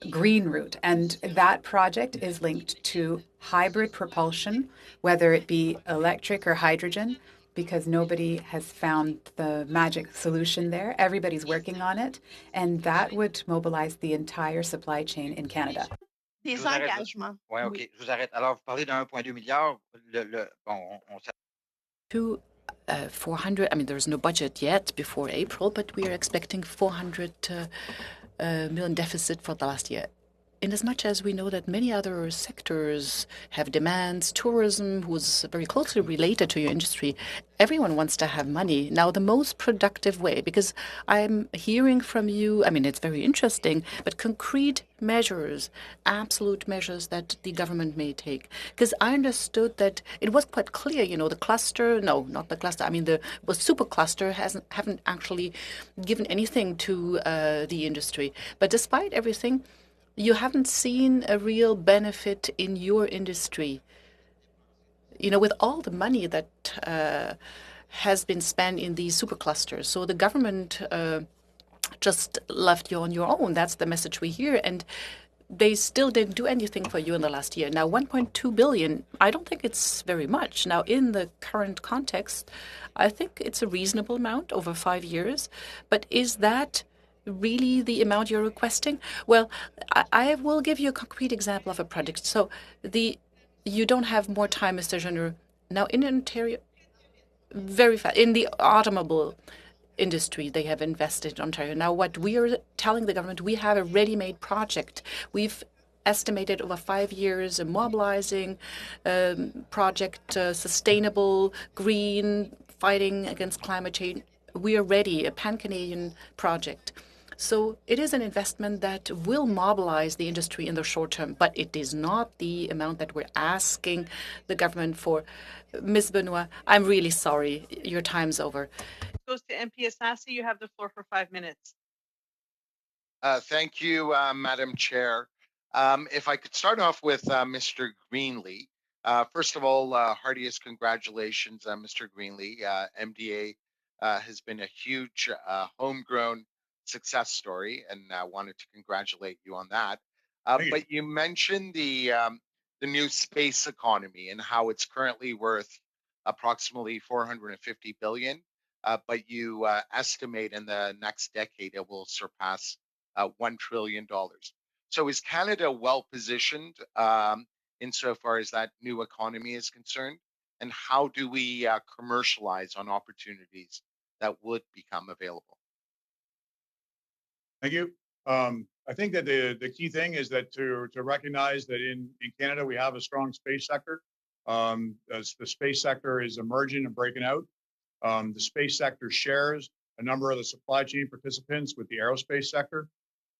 green route. And that project is linked to hybrid propulsion, whether it be electric or hydrogen, because nobody has found the magic solution there. Everybody's working on it, and that would mobilize the entire supply chain in Canada. Je vous arrête là. Ouais, OK. Je vous arrête. Alors, vous parlez de 1,2 milliard. Bon, on To 400, I mean, there's no budget yet before April, but we are expecting 400 million deficit for the last year. In as much as we know that many other sectors have demands, tourism, who's very closely related to your industry, everyone wants to have money. Now, the most productive way, because I'm hearing from you, I mean, it's very interesting, but concrete measures, absolute measures that the government may take. Because I understood that it was quite clear, you know, the cluster, no, not the cluster, I mean, the super cluster haven't actually given anything to the industry. But despite everything, you haven't seen a real benefit in your industry. You know, with all the money that has been spent in these superclusters. So the government just left you on your own. That's the message we hear. And they still didn't do anything for you in the last year. Now, 1.2 billion, I don't think it's very much. Now, in the current context, I think it's a reasonable amount over 5 years. But is that really the amount you're requesting? Well, I will give you a concrete example of a project. So you don't have more time, Mr. Jenner. Now, in Ontario, very fast, in the automobile industry, they have invested in Ontario. Now, what we are telling the government, we have a ready-made project. We've estimated over 5 years a mobilizing project, sustainable, green, fighting against climate change. We are ready, a pan-Canadian project. So it is an investment that will mobilize the industry in the short term, but it is not the amount that we're asking the government for. Ms. Benoit, I'm really sorry. Your time's over. Goes to MP Assassi. You have the floor for 5 minutes. Thank you, Madam Chair. If I could start off with Mr. Greenlee. First of all, heartiest congratulations, Mr. Greenlee. MDA has been a huge homegrown success story, and I wanted to congratulate you on that. But you mentioned the new space economy and how it's currently worth approximately 450 billion, but you estimate in the next decade it will surpass $1 trillion. So is Canada well positioned insofar as that new economy is concerned? And how do we commercialize on opportunities that would become available? Thank you. I think that the key thing is that to recognize that in Canada, we have a strong space sector. As the space sector is emerging and breaking out. The space sector shares a number of the supply chain participants with the aerospace sector,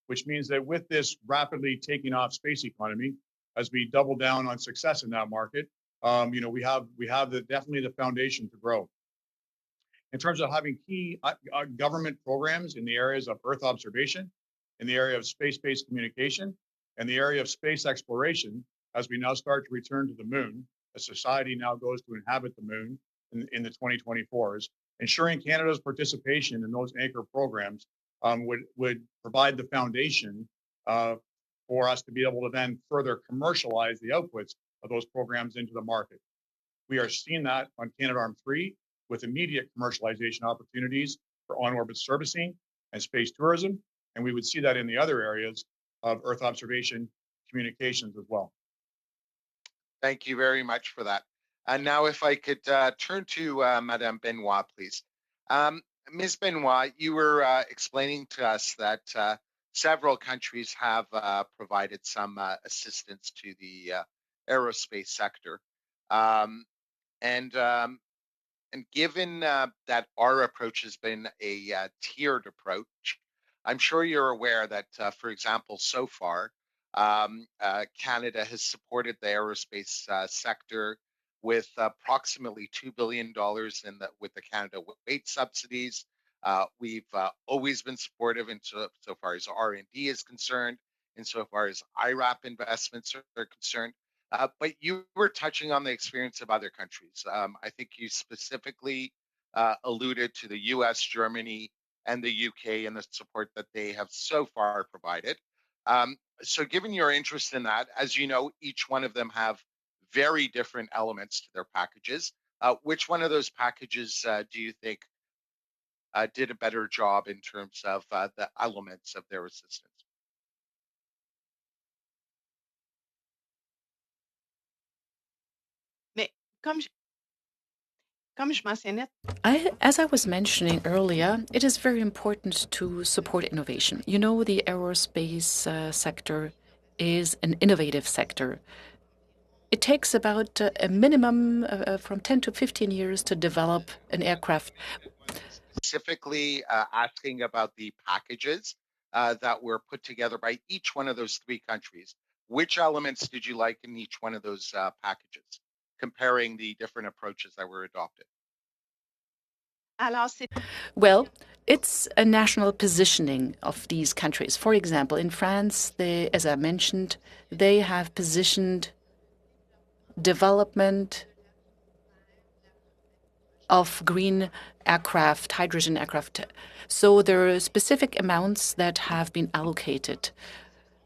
which means that with this rapidly taking off space economy, as we double down on success in that market, we have definitely the foundation to grow. In terms of having key government programs in the areas of Earth observation, in the area of space-based communication, and the area of space exploration, as we now start to return to the moon, as society now goes to inhabit the moon in the 2024s, ensuring Canada's participation in those anchor programs would provide the foundation for us to be able to then further commercialize the outputs of those programs into the market. We are seeing that on Canadarm3 with immediate commercialization opportunities for on-orbit servicing and space tourism, and we would see that in the other areas of Earth observation communications as well. Thank you very much for that. And now if I could turn to Madame Benoit, please. Ms. Benoit, you were explaining to us that several countries have provided some assistance to the aerospace sector. And given that our approach has been a tiered approach, I'm sure you're aware that, for example, so far, Canada has supported the aerospace sector with approximately $2 billion with the Canada wage subsidies, We've always been supportive so far as R&D is concerned, insofar as IRAP investments are concerned. But you were touching on the experience of other countries. I think you specifically alluded to the US, Germany, and the UK and the support that they have so far provided. So given your interest in that, as you know, each one of them have very different elements to their packages. Which one of those packages do you think did a better job in terms of the elements of their assistance? Mais comme je mentionnais, As I was mentioning earlier, it is very important to support innovation. You know, the aerospace sector is an innovative sector. It takes about a minimum from 10 to 15 years to develop an aircraft. Specifically asking about the packages that were put together by each one of those three countries. Which elements did you like in each one of those packages, comparing the different approaches that were adopted? Well, it's a national positioning of these countries. For example, in France, they, as I mentioned, they have positioned development of green aircraft, hydrogen aircraft. So there are specific amounts that have been allocated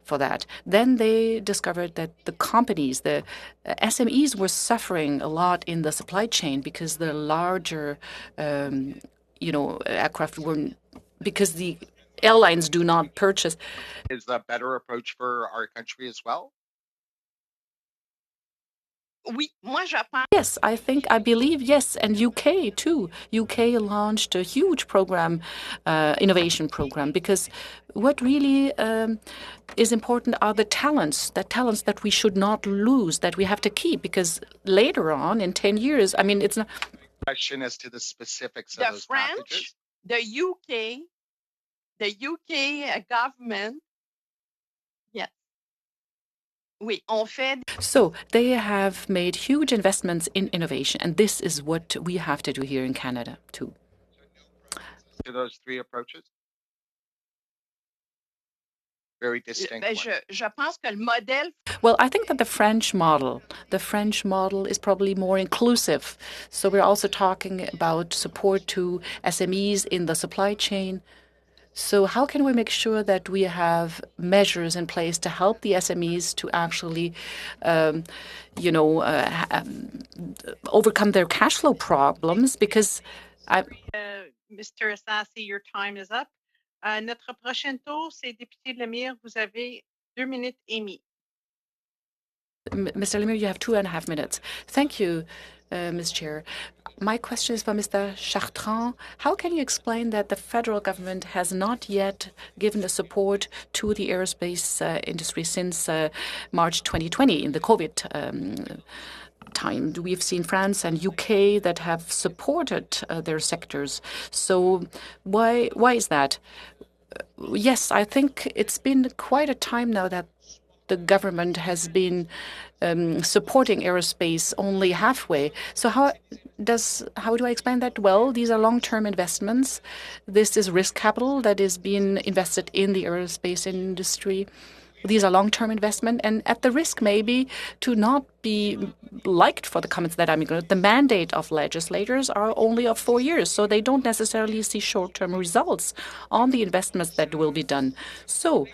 for that. Then they discovered that the companies, the SMEs, were suffering a lot in the supply chain because the larger, aircraft weren't, because the airlines do not purchase. Is a better approach for our country as well? Yes, I believe, yes, and UK too. UK launched a huge program, innovation program, because what really is important are the talents that we should not lose, that we have to keep, because later on, in 10 years, I mean, it's not. Question as to the specifics of those packages. the UK government, yes. Oui, on fait. So they have made huge investments in innovation, and this is what we have to do here in Canada too. To those three approaches? Very distinct. Je pense que le modèle. Well, I think that the French model is probably more inclusive. So we're also talking about support to SMEs in the supply chain. So how can we make sure that we have measures in place to help the SMEs to actually, overcome their cash flow problems? Because Mr. Assassi, your time is up. Notre prochain tour, c'est député Lemire. Vous avez 2 minutes et demie. Mr. Lemire, you have 2.5 minutes. Thank you, Ms. Chair. My question is for Mr. Chartrand. How can you explain that the federal government has not yet given the support to the aerospace industry since March 2020 in the COVID time? We've seen France and UK that have supported their sectors. So why is that? Yes, I think it's been quite a time now that the government has been supporting aerospace only halfway. So how do I explain that? Well, these are long-term investments. This is risk capital that is being invested in the aerospace industry. These are long-term investment and at the risk maybe to not be liked for the comments that I'm going to. The mandate of legislators are only of 4 years, so they don't necessarily see short-term results on the investments that will be done. So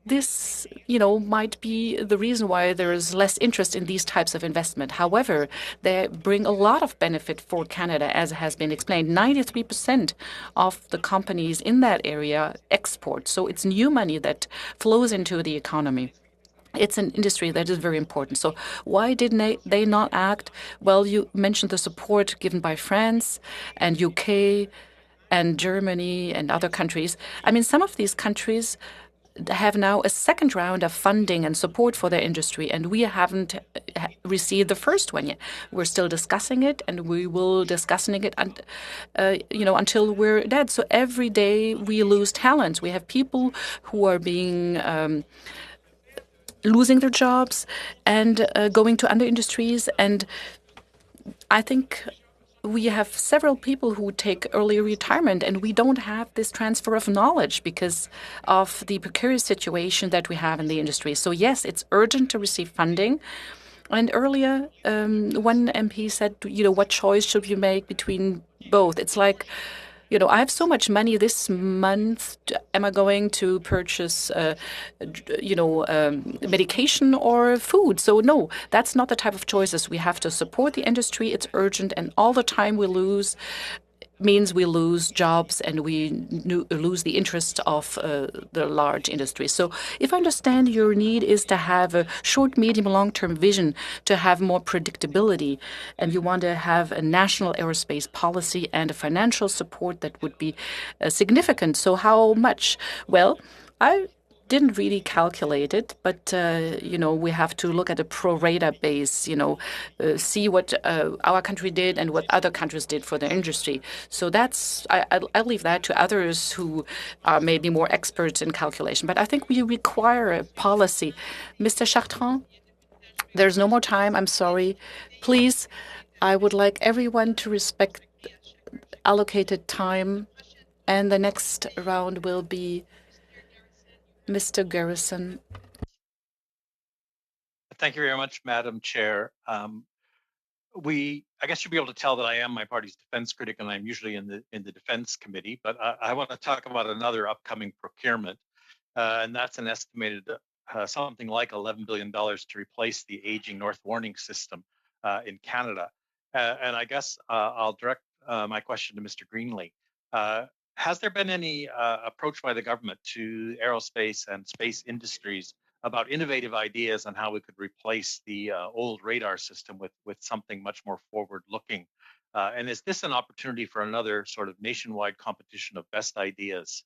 this, might be the reason why there is less interest in these types of investment. However, they bring a lot of benefit for Canada, as has been explained. 93% of the companies in that area export. So it's new money that flows into the economy. It's an industry that is very important. So why didn't they not act? Well, you mentioned the support given by France and UK and Germany and other countries. I mean, some of these countries have now a second round of funding and support for their industry, and we haven't received the first one yet. We're still discussing it, and we will discussing it, until we're dead. So every day we lose talent. We have people who are being losing their jobs and going to other industries, and I think we have several people who take early retirement, and we don't have this transfer of knowledge because of the precarious situation that we have in the industry. So yes, it's urgent to receive funding. And earlier, one MP said, what choice should you make between both? It's like, I have so much money this month. Am I going to purchase, medication or food? So no, that's not the type of choices. We have to support the industry. It's urgent, and all the time we lose means we lose jobs and we lose the interest of the large industry. So if I understand, your need is to have a short, medium, long-term vision, to have more predictability, and you want to have a national aerospace policy and a financial support that would be significant. So how much? Well, I didn't really calculate it, but we have to look at a pro rata base, see what our country did and what other countries did for the industry. So I'll leave that to others who are maybe more experts in calculation. But I think we require a policy. Mr. Chartrand, there's no more time. I'm sorry. Please, I would like everyone to respect allocated time, and the next round will be Mr. Garrison. Thank you very much, Madam Chair. I guess you'll be able to tell that I am my party's defense critic, and I'm usually in the defense committee. But I want to talk about another upcoming procurement, and that's an estimated something like $11 billion to replace the aging North Warning System in Canada. And I guess I'll direct my question to Mr. Greenlee. Has there been any approach by the government to aerospace and space industries about innovative ideas on how we could replace the old radar system with something much more forward-looking? And is this an opportunity for another sort of nationwide competition of best ideas?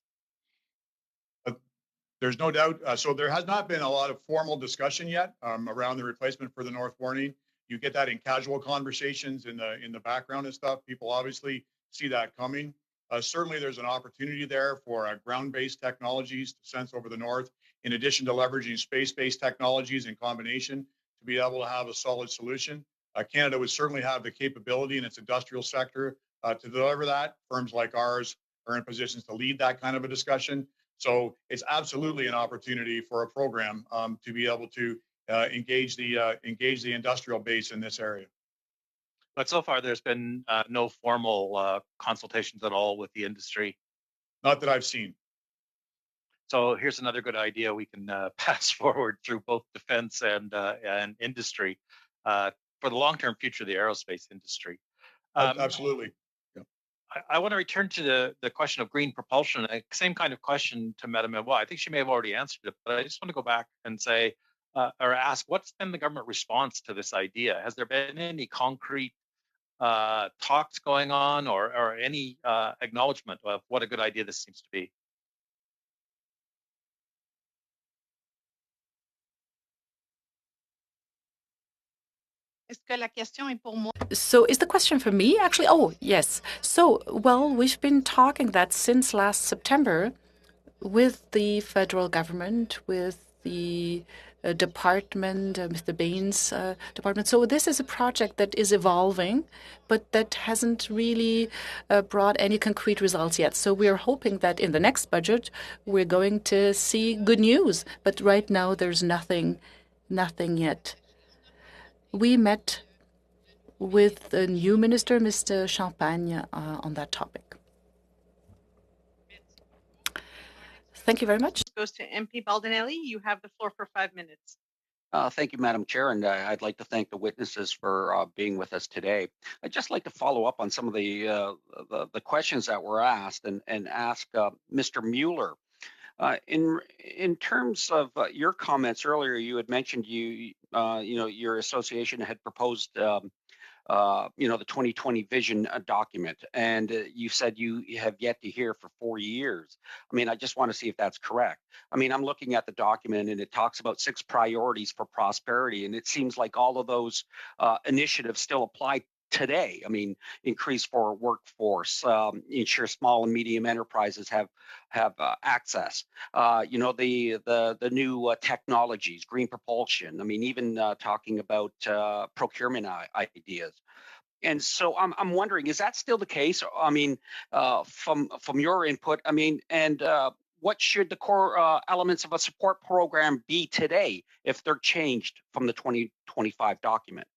There's no doubt. So there has not been a lot of formal discussion yet around the replacement for the North Warning. You get that in casual conversations in the background and stuff. People obviously see that coming. Certainly, there's an opportunity there for ground-based technologies to sense over the north, in addition to leveraging space-based technologies in combination to be able to have a solid solution. Canada would certainly have the capability in its industrial sector to deliver that. Firms like ours are in positions to lead that kind of a discussion. So it's absolutely an opportunity for a program to be able to engage the industrial base in this area. But so far, there's been no formal consultations at all with the industry. Not that I've seen. So here's another good idea we can pass forward through both defense and industry for the long-term future of the aerospace industry. Absolutely. Yeah. I want to return to the question of green propulsion. Same kind of question to Madame Evois. I think she may have already answered it, but I just want to go back and say, or ask, what's been the government response to this idea? Has there been any concrete talks going on or any acknowledgement of what a good idea this seems to be? So is the question for me, actually? Oh, yes. So, well, we've been talking that since last September with the federal government, with the department, Mr. Bain's department. So this is a project that is evolving, but that hasn't really brought any concrete results yet. So we're hoping that in the next budget, we're going to see good news. But right now, there's nothing yet. We met with the new minister, Mr. Champagne, on that topic. Thank you very much. Goes to MP Baldinelli. You have the floor for 5 minutes. Thank you, Madam Chair, and I'd like to thank the witnesses for being with us today. I'd just like to follow up on some of the questions that were asked and ask Mr. Mueller. In terms of your comments earlier, you had mentioned your association had proposed the 2020 vision document, and you said you have yet to hear for 4 years. I mean, I just want to see if that's correct. I mean, I'm looking at the document and it talks about 6 priorities for prosperity, and it seems like all of those initiatives still apply today. I mean, increase for workforce, ensure small and medium enterprises have access. The new technologies, green propulsion. I mean, even talking about procurement ideas. And so I'm wondering, is that still the case? I mean, from your input, I mean, and what should the core elements of a support program be today if they're changed from the 2025 document?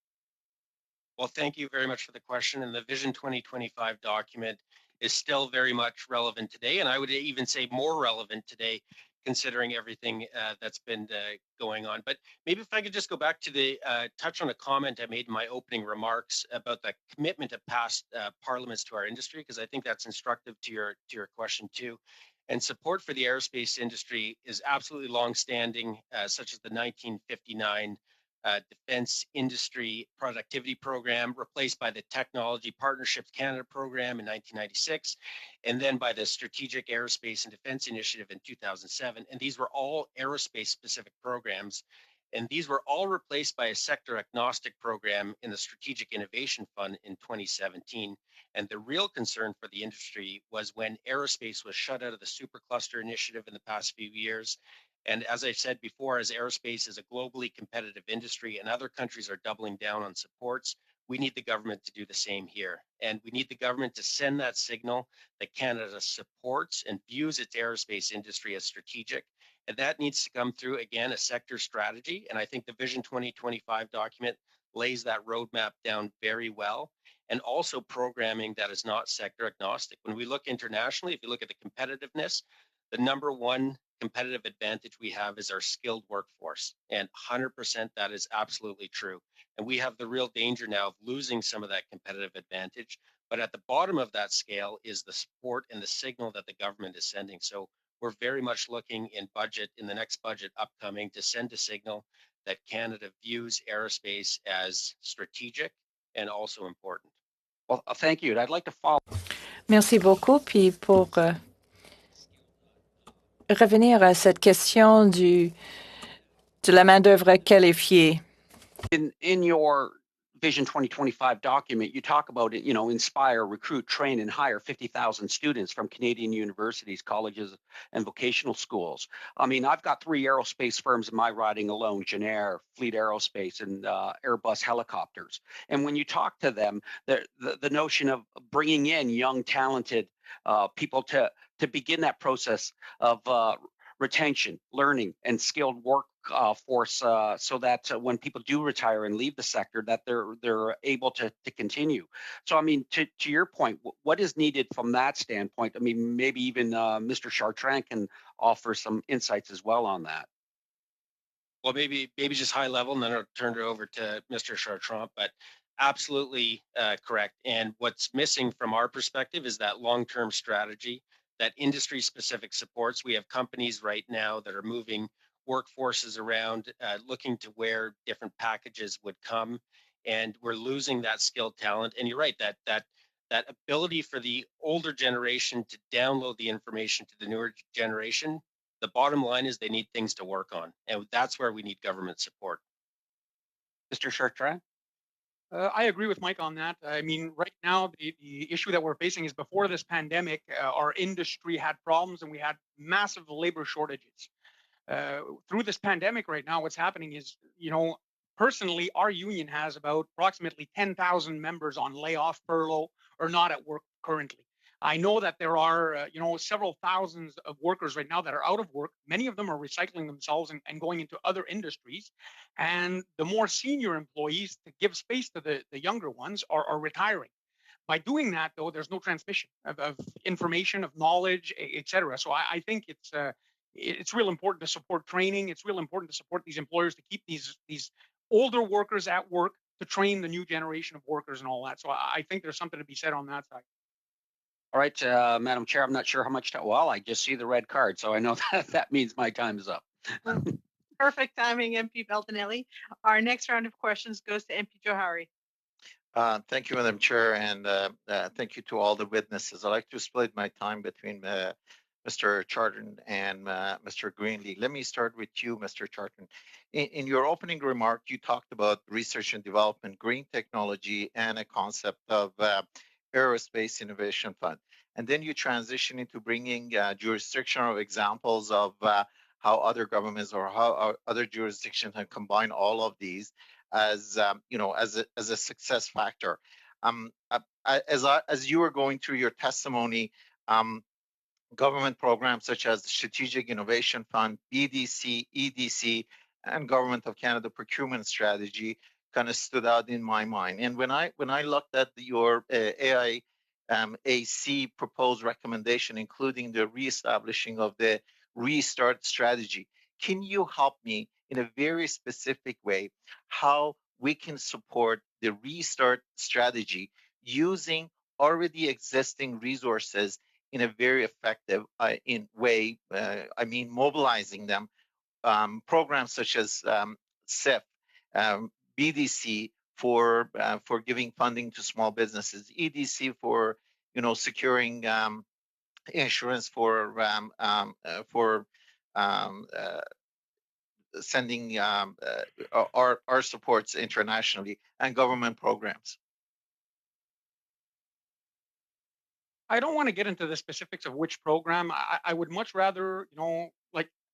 Well, thank you very much for the question. And the Vision 2025 document is still very much relevant today. And I would even say more relevant today, considering everything that's been going on. But maybe if I could just go back to the touch on a comment I made in my opening remarks about the commitment of past parliaments to our industry, because I think that's instructive to your question too. And support for the aerospace industry is absolutely longstanding, such as the 1959 Defense Industry Productivity Program, replaced by the Technology Partnerships Canada Program in 1996, and then by the Strategic Aerospace and Defense Initiative in 2007. And these were all aerospace-specific programs. And these were all replaced by a sector-agnostic program in the Strategic Innovation Fund in 2017. And the real concern for the industry was when aerospace was shut out of the Supercluster Initiative in the past few years. And as I said before, as aerospace is a globally competitive industry and other countries are doubling down on supports, we need the government to do the same here. And we need the government to send that signal that Canada supports and views its aerospace industry as strategic. And that needs to come through, again, a sector strategy. And I think the Vision 2025 document lays that roadmap down very well. And also programming that is not sector agnostic. When we look internationally, if you look at the competitiveness, the number one competitive advantage we have is our skilled workforce. And 100% that is absolutely true. And we have the real danger now of losing some of that competitive advantage. But at the bottom of that scale is the support and the signal that the government is sending. So we're very much looking in the next budget upcoming, to send a signal that Canada views aerospace as strategic and also important. Well, thank you. I'd like to follow. Merci beaucoup. Puis pour revenir à cette question de la main-d'œuvre qualifiée. In your Vision 2025 document, you talk about it, inspire, recruit, train, and hire 50,000 students from Canadian universities, colleges, and vocational schools. I mean, I've got 3 aerospace firms in my riding alone: Genair, Fleet Aerospace, and Airbus Helicopters. And when you talk to them, the notion of bringing in young, talented people to begin that process of retention, learning, and skilled workforce, so that when people do retire and leave the sector, that they're able to continue. So, I mean, to your point, what is needed from that standpoint? I mean, maybe even Mr. Chartrand can offer some insights as well on that. Well, maybe just high level, and then I'll turn it over to Mr. Chartrand, but absolutely correct. And what's missing from our perspective is that long-term strategy, that industry-specific supports. We have companies right now that are moving workforces around, looking to where different packages would come, and we're losing that skilled talent. And you're right, that ability for the older generation to download the information to the newer generation. The bottom line is they need things to work on, and that's where we need government support. Mr. Chartrand? I agree with Mike on that. I mean, right now, the issue that we're facing is, before this pandemic, our industry had problems and we had massive labor shortages. Through this pandemic right now, what's happening is, personally, our union has about approximately 10,000 members on layoff, furlough, or not at work currently. I know that there are, several thousands of workers right now that are out of work. Many of them are recycling themselves and going into other industries. And the more senior employees, to give space to the younger ones, are retiring. By doing that, though, there's no transmission of information, of knowledge, et cetera. So I think it's real important to support training. It's real important to support these employers to keep these older workers at work, to train the new generation of workers and all that. So I think there's something to be said on that side. All right, Madam Chair, I'm not sure how much time. Well, I just see the red card, so I know that means my time is up. Perfect timing, MP Beltinelli. Our next round of questions goes to MP Johari. Thank you, Madam Chair, and thank you to all the witnesses. I'd like to split my time between Mr. Chartrand and Mr. Greenlee. Let me start with you, Mr. Chartrand. In your opening remark, you talked about research and development, green technology, and a concept of Aerospace Innovation Fund. And then you transition into bringing jurisdictional examples of how other governments or how other jurisdictions have combined all of these as a success factor. As you were going through your testimony, government programs such as the Strategic Innovation Fund, BDC, EDC, and Government of Canada Procurement Strategy kind of stood out in my mind. And when I looked at your AC proposed recommendation, including the reestablishing of the restart strategy, can you help me in a very specific way how we can support the restart strategy using already existing resources in a very effective way? I mean, mobilizing them, programs such as SIF, BDC for giving funding to small businesses, EDC for securing insurance for sending our supports internationally, and government programs. I don't want to get into the specifics of which program. I would much rather,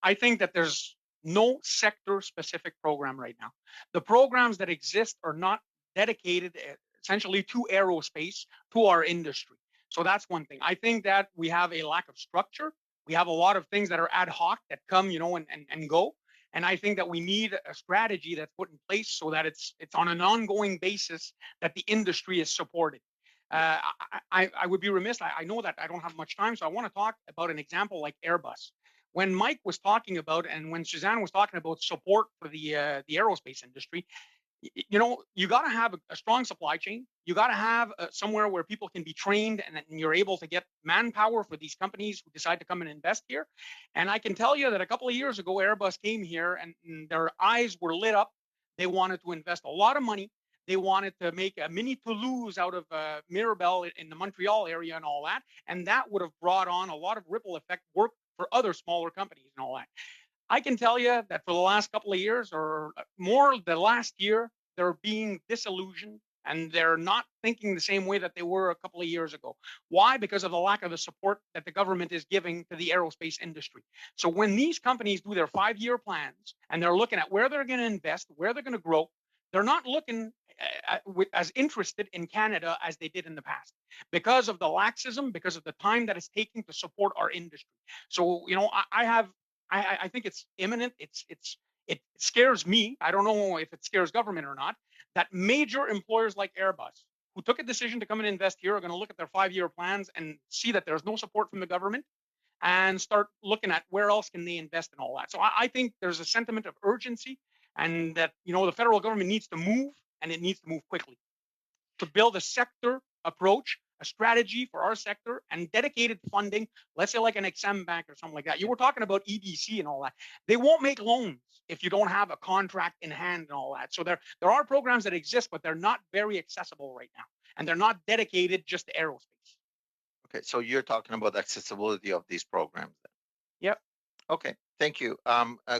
I think that there's no sector-specific program right now. The programs that exist are not dedicated essentially to aerospace, to our industry. So that's one thing. I think that we have a lack of structure. We have a lot of things that are ad hoc that come, and go. And I think that we need a strategy that's put in place so that it's on an ongoing basis that the industry is supported. I would be remiss. I know that I don't have much time, so I want to talk about an example like Airbus. When Mike was talking about, and when Suzanne was talking about support for the aerospace industry, you got to have a strong supply chain. You got to have somewhere where people can be trained, and you're able to get manpower for these companies who decide to come and invest here. And I can tell you that a couple of years ago, Airbus came here and their eyes were lit up. They wanted to invest a lot of money. They wanted to make a mini Toulouse out of Mirabel in the Montreal area and all that. And that would have brought on a lot of ripple effect work for other smaller companies and all that. I can tell you that for the last couple of years, or more the last year, they're being disillusioned and they're not thinking the same way that they were a couple of years ago. Why? Because of the lack of the support that the government is giving to the aerospace industry. So when these companies do their 5-year plans and they're looking at where they're going to invest, where they're going to grow, they're not looking as interested in Canada as they did in the past because of the laxism, because of the time that it's taking to support our industry. So, I think it's imminent. It scares me. I don't know if it scares government or not, that major employers like Airbus, who took a decision to come and invest here, are going to look at their 5-year plans and see that there's no support from the government and start looking at where else can they invest in all that. So I think there's a sentiment of urgency, and that, the federal government needs to move, and it needs to move quickly to build a sector approach, a strategy for our sector, and dedicated funding, let's say like an Exim Bank or something like that. You were talking about EDC and all that. They won't make loans if you don't have a contract in hand and all that. So there are programs that exist, but they're not very accessible right now, and they're not dedicated just to aerospace. Okay, so you're talking about accessibility of these programs then. Yep. Okay, thank you.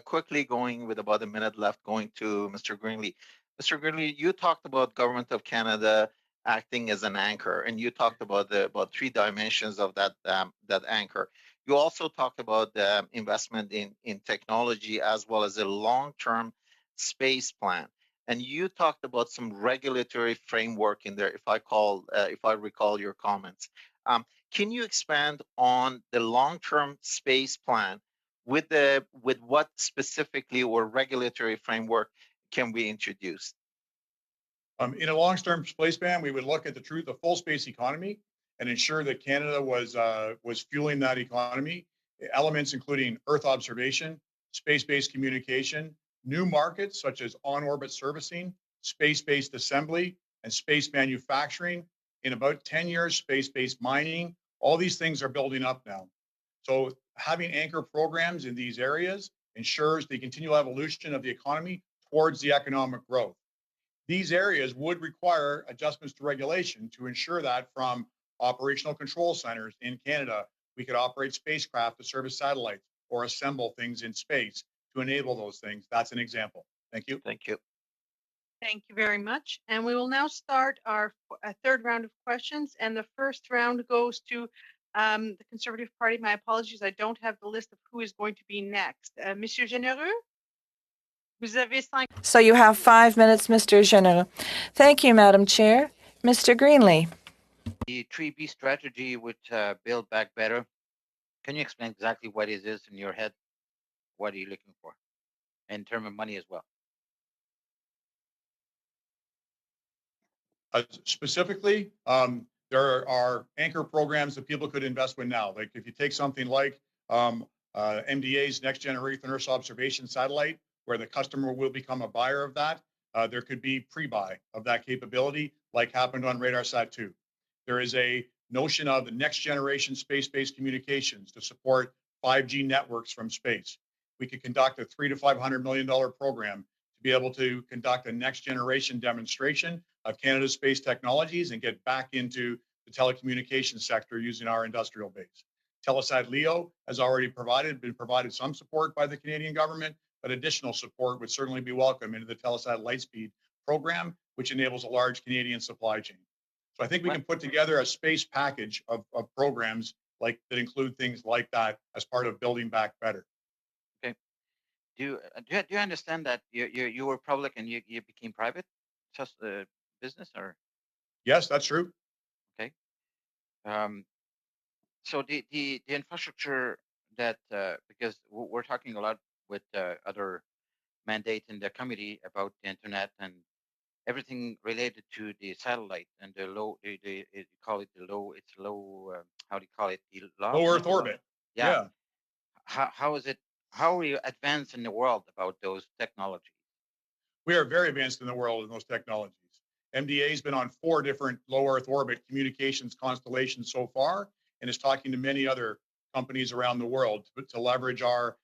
Quickly, going with about a minute left, going to Mr. Greenlee. Mr. Greenlee, you talked about Government of Canada acting as an anchor, and you talked about 3 dimensions of that anchor. You also talked about the investment in technology as well as a long-term space plan, and you talked about some regulatory framework in there. If I recall your comments, can you expand on the long-term space plan? With what specifically or regulatory framework can we introduce? In a long-term space ban, we would look at the full space economy and ensure that Canada was fueling that economy. Elements including Earth observation, space-based communication, new markets such as on-orbit servicing, space-based assembly, and space manufacturing. In about 10 years, space-based mining. All these things are building up now. So having anchor programs in these areas ensures the continual evolution of the economy towards the economic growth. These areas would require adjustments to regulation to ensure that from operational control centers in Canada, we could operate spacecraft to service satellites or assemble things in space to enable those things. That's an example. Thank you. Thank you. Thank you very much. And we will now start our third round of questions. And the first round goes to the Conservative Party. My apologies, I don't have the list of who is going to be next. Monsieur Généreux, vous avez 5. So you have 5 minutes, Mr. Généreux. Thank you, Madam Chair. Mr. Greenlee. The 3B strategy with Build Back Better. Can you explain exactly what it is in your head? What are you looking for in terms of money as well? Specifically, there are anchor programs that people could invest in now. Like if you take something like MDA's Next Generation Earth Observation Satellite, where the customer will become a buyer of that, there could be pre-buy of that capability, like happened on RadarSat 2. There is a notion of the next generation space-based communications to support 5G networks from space. We could conduct a $300 to $500 million program to be able to conduct a next generation demonstration of Canada's space technologies and get back into the telecommunications sector using our industrial base. Telesat LEO has already been provided some support by the Canadian government, but additional support would certainly be welcome into the Telesat Lightspeed program, which enables a large Canadian supply chain. So I think we can put together a space package of programs like that include things like that as part of Building Back Better. Okay. Do you understand that you were public and you became private? Just business or? Yes, that's true. Okay. So the infrastructure that because we're talking a lot with other mandate in the committee about the internet and everything related to the satellite and the low, they call it the low, it's low, how do you call it? The low Earth orbit. Yeah. How is it, how are we advanced in the world about those technologies? We are very advanced in the world in those technologies. MDA has been on 4 different low Earth orbit communications constellations so far, and is talking to many other companies around the world to leverage our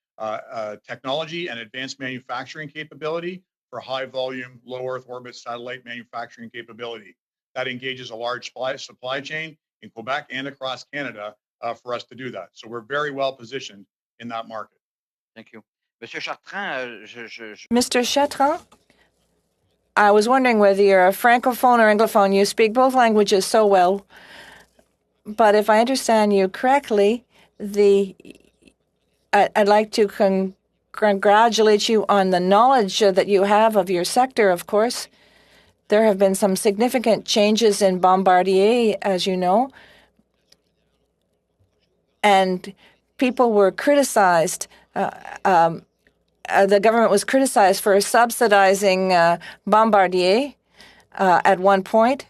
technology and advanced manufacturing capability for high volume, low Earth orbit satellite manufacturing capability. That engages a large supply chain in Quebec and across Canada for us to do that. So we're very well positioned in that market. Thank you. Monsieur Chartrand, Mr. Chartrand, I was wondering whether you're a francophone or anglophone. You speak both languages so well. But if I understand you correctly, I'd like to congratulate you on the knowledge that you have of your sector, of course. There have been some significant changes in Bombardier, as you know, and people were criticized. The government was criticized for subsidizing Bombardier at one point.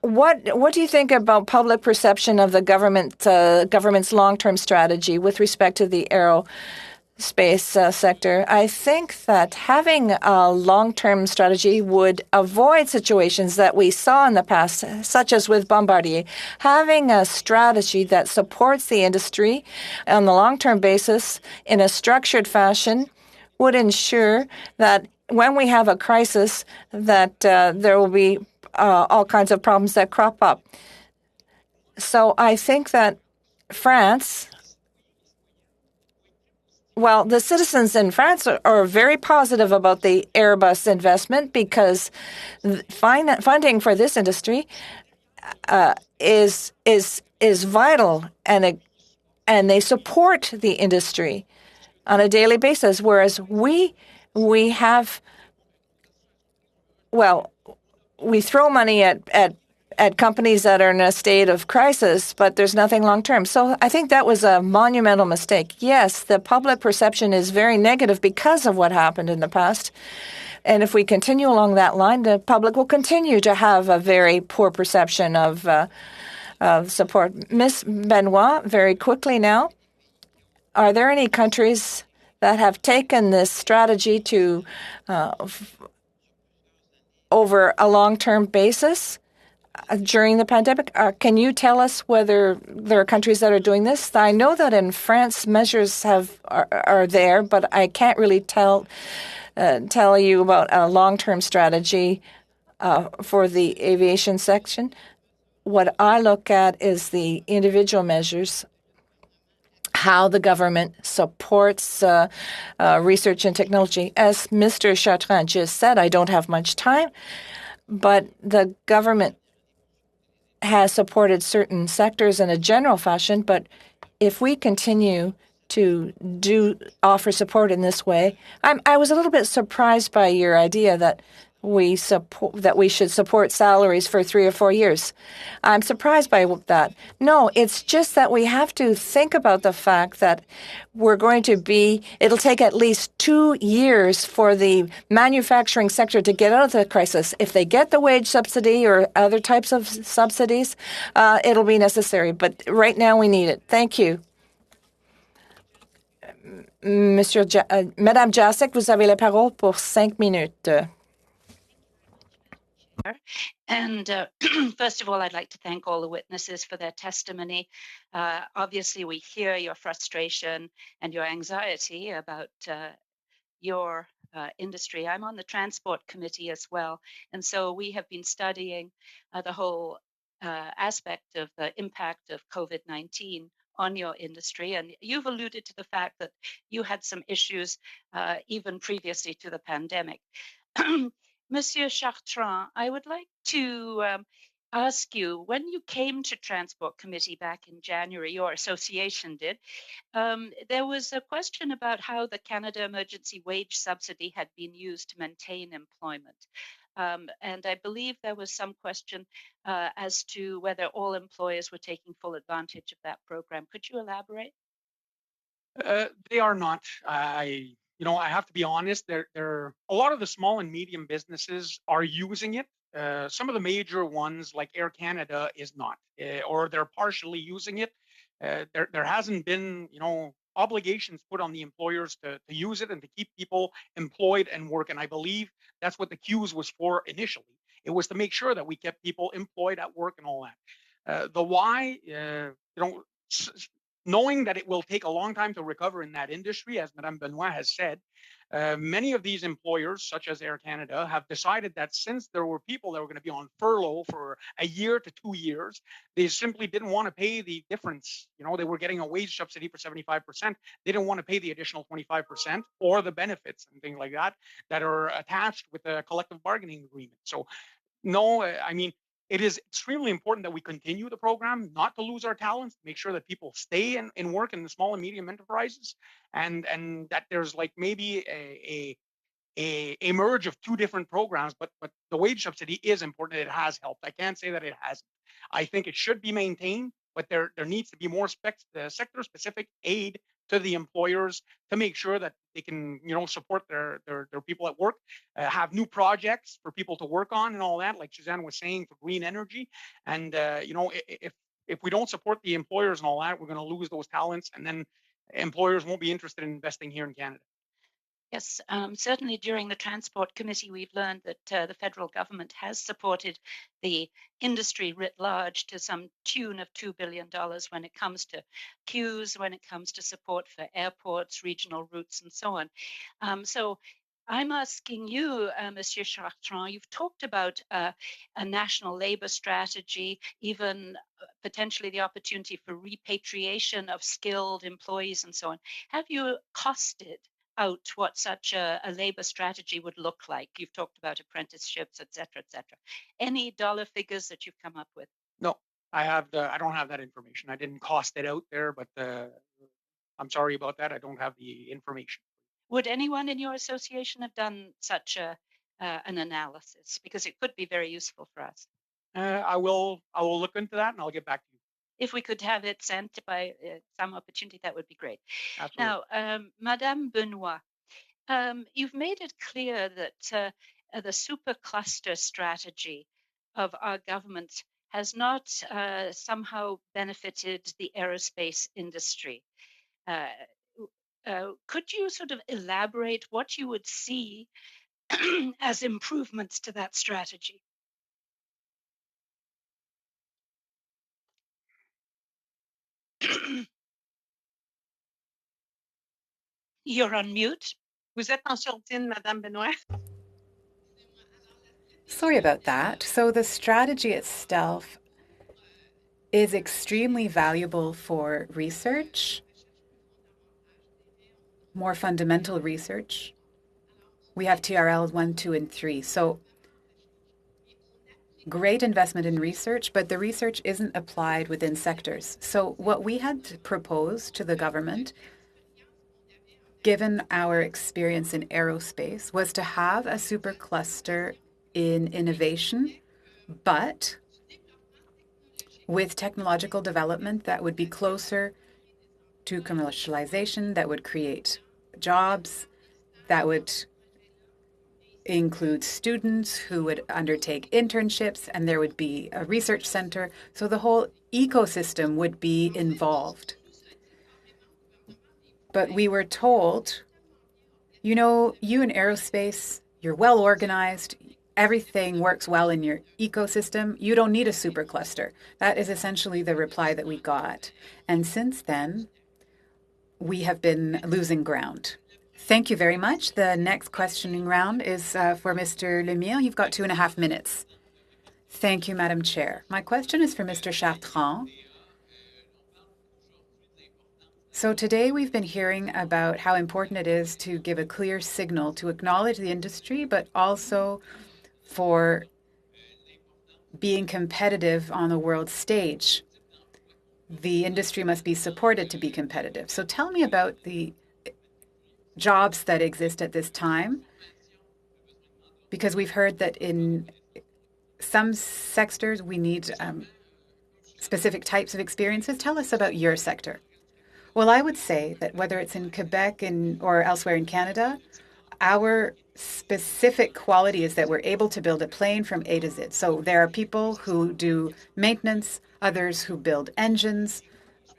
What do you think about public perception of the government's long-term strategy with respect to the aerospace sector? I think that having a long-term strategy would avoid situations that we saw in the past, such as with Bombardier. Having a strategy that supports the industry on the long-term basis in a structured fashion would ensure that when we have a crisis, that there will be all kinds of problems that crop up. So I think that France, well, the citizens in France are very positive about the Airbus investment because funding for this industry is vital, and they support the industry on a daily basis, whereas we have, well, we throw money at companies that are in a state of crisis, but there's nothing long term. So I think that was a monumental mistake. Yes, the public perception is very negative because of what happened in the past. And if we continue along that line, the public will continue to have a very poor perception of support. Ms. Benoit, very quickly now, are there any countries that have taken this strategy to over a long-term basis during the pandemic? Can you tell us whether there are countries that are doing this? I know that in France measures are there, but I can't really tell you about a long-term strategy for the aviation section. What I look at is the individual measures, how the government supports research and technology. As Mr. Chartrand just said, I don't have much time, but the government has supported certain sectors in a general fashion. But if we continue to offer support in this way, I was a little bit surprised by your idea that we should support salaries for 3 or 4 years. I'm surprised by that. No, it's just that we have to think about the fact that it'll take at least 2 years for the manufacturing sector to get out of the crisis. If they get the wage subsidy or other types of subsidies, it'll be necessary. But right now we need it. Thank you. Madame Jacek, vous avez la parole pour 5 minutes. And first of all, I'd like to thank all the witnesses for their testimony. Obviously, we hear your frustration and your anxiety about your industry. I'm on the Transport Committee as well. And so we have been studying the whole aspect of the impact of COVID-19 on your industry. And you've alluded to the fact that you had some issues even previously to the pandemic. Monsieur Chartrand, I would like to ask you, when you came to Transport Committee back in January, your association did, there was a question about how the Canada Emergency Wage Subsidy had been used to maintain employment. And I believe there was some question as to whether all employers were taking full advantage of that program. Could you elaborate? They are not. I have to be honest. There a lot of the small and medium businesses are using it. Some of the major ones, like Air Canada, is not, or they're partially using it. There hasn't been, obligations put on the employers to use it and to keep people employed and work. And I believe that's what the CEWS was for initially. It was to make sure that we kept people employed at work and all that. The why, knowing that it will take a long time to recover in that industry, as Madame Benoit has said, many of these employers, such as Air Canada, have decided that since there were people that were going to be on furlough for a year to 2 years, they simply didn't want to pay the difference. They were getting a wage subsidy for 75%. They didn't want to pay the additional 25% or the benefits and things like that are attached with a collective bargaining agreement. So, no, it is extremely important that we continue the program, not to lose our talents, make sure that people stay and work in the small and medium enterprises, and that there's like maybe a merge of two different programs, but the wage subsidy is important. It has helped. I can't say that it hasn't. I think it should be maintained, but there needs to be more sector-specific aid to the employers to make sure that they can, support their people at work, have new projects for people to work on and all that, like Suzanne was saying, for green energy. And, if we don't support the employers and all that, we're going to lose those talents, and then employers won't be interested in investing here in Canada. Yes, certainly during the Transport Committee, we've learned that the federal government has supported the industry writ large to some tune of $2 billion when it comes to queues, when it comes to support for airports, regional routes, and so on. So I'm asking you, Monsieur Chartrand, you've talked about a national labor strategy, even potentially the opportunity for repatriation of skilled employees and so on. Have you costed out what such a labor strategy would look like? You've talked about apprenticeships, et cetera, et cetera. Any dollar figures that you've come up with? No, I don't have that information. I didn't cost it out there, but I'm sorry about that. I don't have the information. Would anyone in your association have done such an analysis? Because it could be very useful for us. I will look into that and I'll get back to you. If we could have it sent by some opportunity, that would be great. Absolutely. Now, Madame Benoit, you've made it clear that the super cluster strategy of our government has not somehow benefited the aerospace industry. Could you sort of elaborate what you would see as improvements to that strategy? You're on mute. Vous êtes en sourdine, Madame Benoit. Sorry about that. So the strategy itself is extremely valuable for research, more fundamental research. We have TRL 1, 2, and 3. So great investment in research, but the research isn't applied within sectors. So what we had proposed to the government, given our experience in aerospace, was to have a supercluster in innovation, but with technological development that would be closer to commercialization, that would create jobs, that would include students who would undertake internships, and there would be a research center. So the whole ecosystem would be involved. But we were told, you know, you in aerospace, you're well organized, everything works well in your ecosystem. You don't need a supercluster. That is essentially the reply that we got. And since then, we have been losing ground. Thank you very much. The next questioning round is for Mr. Lemire. You've got 2.5 minutes. Thank you, Madam Chair. My question is for Mr. Chartrand. So today we've been hearing about how important it is to give a clear signal to acknowledge the industry, but also for being competitive on the world stage. The industry must be supported to be competitive. So tell me about the jobs that exist at this time, because we've heard that in some sectors we need specific types of experiences. Tell us about your sector. Well, I would say that whether it's in Quebec or elsewhere in Canada, our specific quality is that we're able to build a plane from A to Z. So there are people who do maintenance, others who build engines,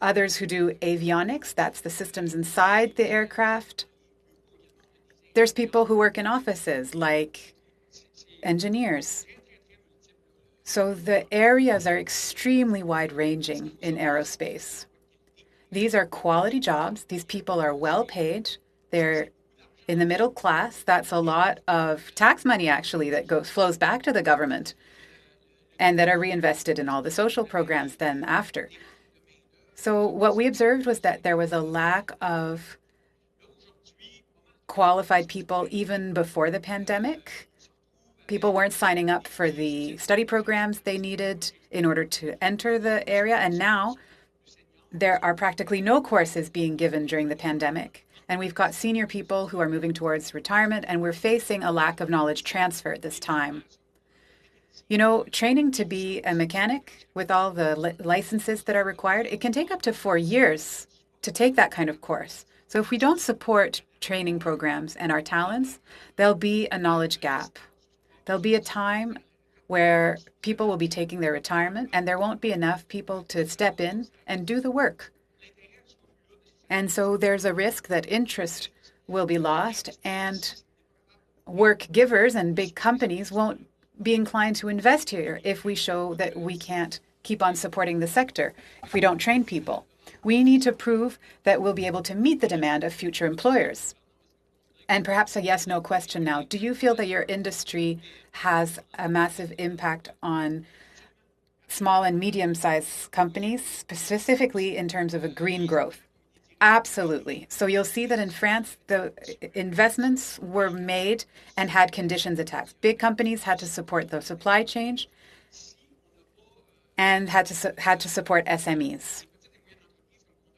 others who do avionics, that's the systems inside the aircraft. There's people who work in offices like engineers. So the areas are extremely wide-ranging in aerospace. These are quality jobs. These people are well paid. They're in the middle class. That's a lot of tax money, actually, that flows back to the government and that are reinvested in all the social programs then after. So what we observed was that there was a lack of qualified people even before the pandemic. People weren't signing up for the study programs they needed in order to enter the area. And now there are practically no courses being given during the pandemic. And we've got senior people who are moving towards retirement, and we're facing a lack of knowledge transfer at this time. You know, training to be a mechanic with all the licenses that are required, it can take up to 4 years to take that kind of course. So if we don't support training programs and our talents, there'll be a knowledge gap. There'll be a time where people will be taking their retirement and there won't be enough people to step in and do the work. And so there's a risk that interest will be lost and work givers and big companies won't be inclined to invest here if we show that we can't keep on supporting the sector, if we don't train people. We need to prove that we'll be able to meet the demand of future employers. And perhaps a yes/no question now. Do you feel that your industry has a massive impact on small and medium-sized companies, specifically in terms of a green growth? Absolutely. So you'll see that in France, the investments were made and had conditions attached. Big companies had to support the supply chain and had to support SMEs.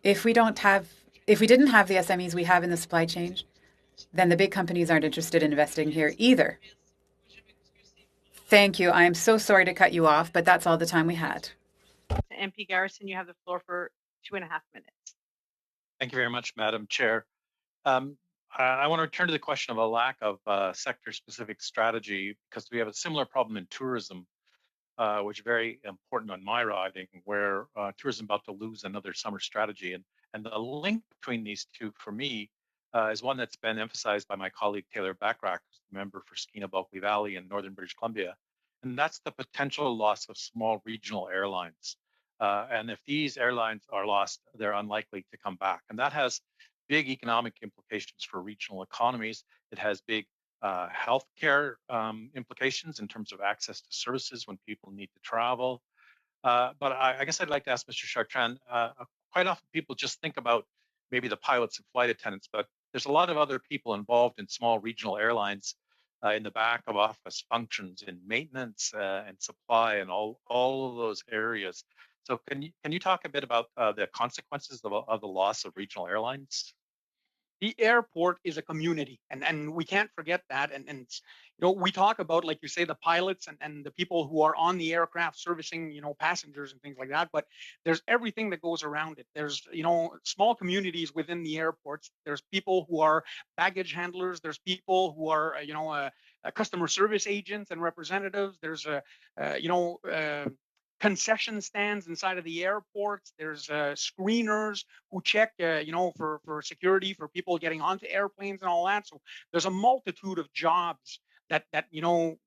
If we didn't have the SMEs we have in the supply chain, then the big companies aren't interested in investing here either. Thank you. I am so sorry to cut you off, but that's all the time we had. MP Garrison, you have the floor for 2.5 minutes. Thank you very much, Madam Chair. I want to return to the question of a lack of sector-specific strategy because we have a similar problem in tourism, which is very important on my riding, where tourism is about to lose another summer strategy. And the link between these two, for me, is one that's been emphasized by my colleague Taylor Backrack, who's the member for Skeena-Bulkley Valley in northern British Columbia, and that's the potential loss of small regional airlines. And if these airlines are lost, they're unlikely to come back. And that has big economic implications for regional economies. It has big healthcare implications in terms of access to services when people need to travel. But I guess I'd like to ask Mr. Chartrand, quite often people just think about maybe the pilots and flight attendants, but there's a lot of other people involved in small regional airlines in the back of office functions, in maintenance and supply and all of those areas. So can you talk a bit about the consequences of the loss of regional airlines? the airport is a community, and we can't forget that. And we talk about, like you say, the pilots and the people who are on the aircraft servicing passengers and things like that, but there's everything that goes around it. There's small communities within the airports. There's people who are baggage handlers. There's people who are customer service agents and representatives. There's concession stands inside of the airports. There's screeners who check, for security for people getting onto airplanes and all that. So there's a multitude of jobs that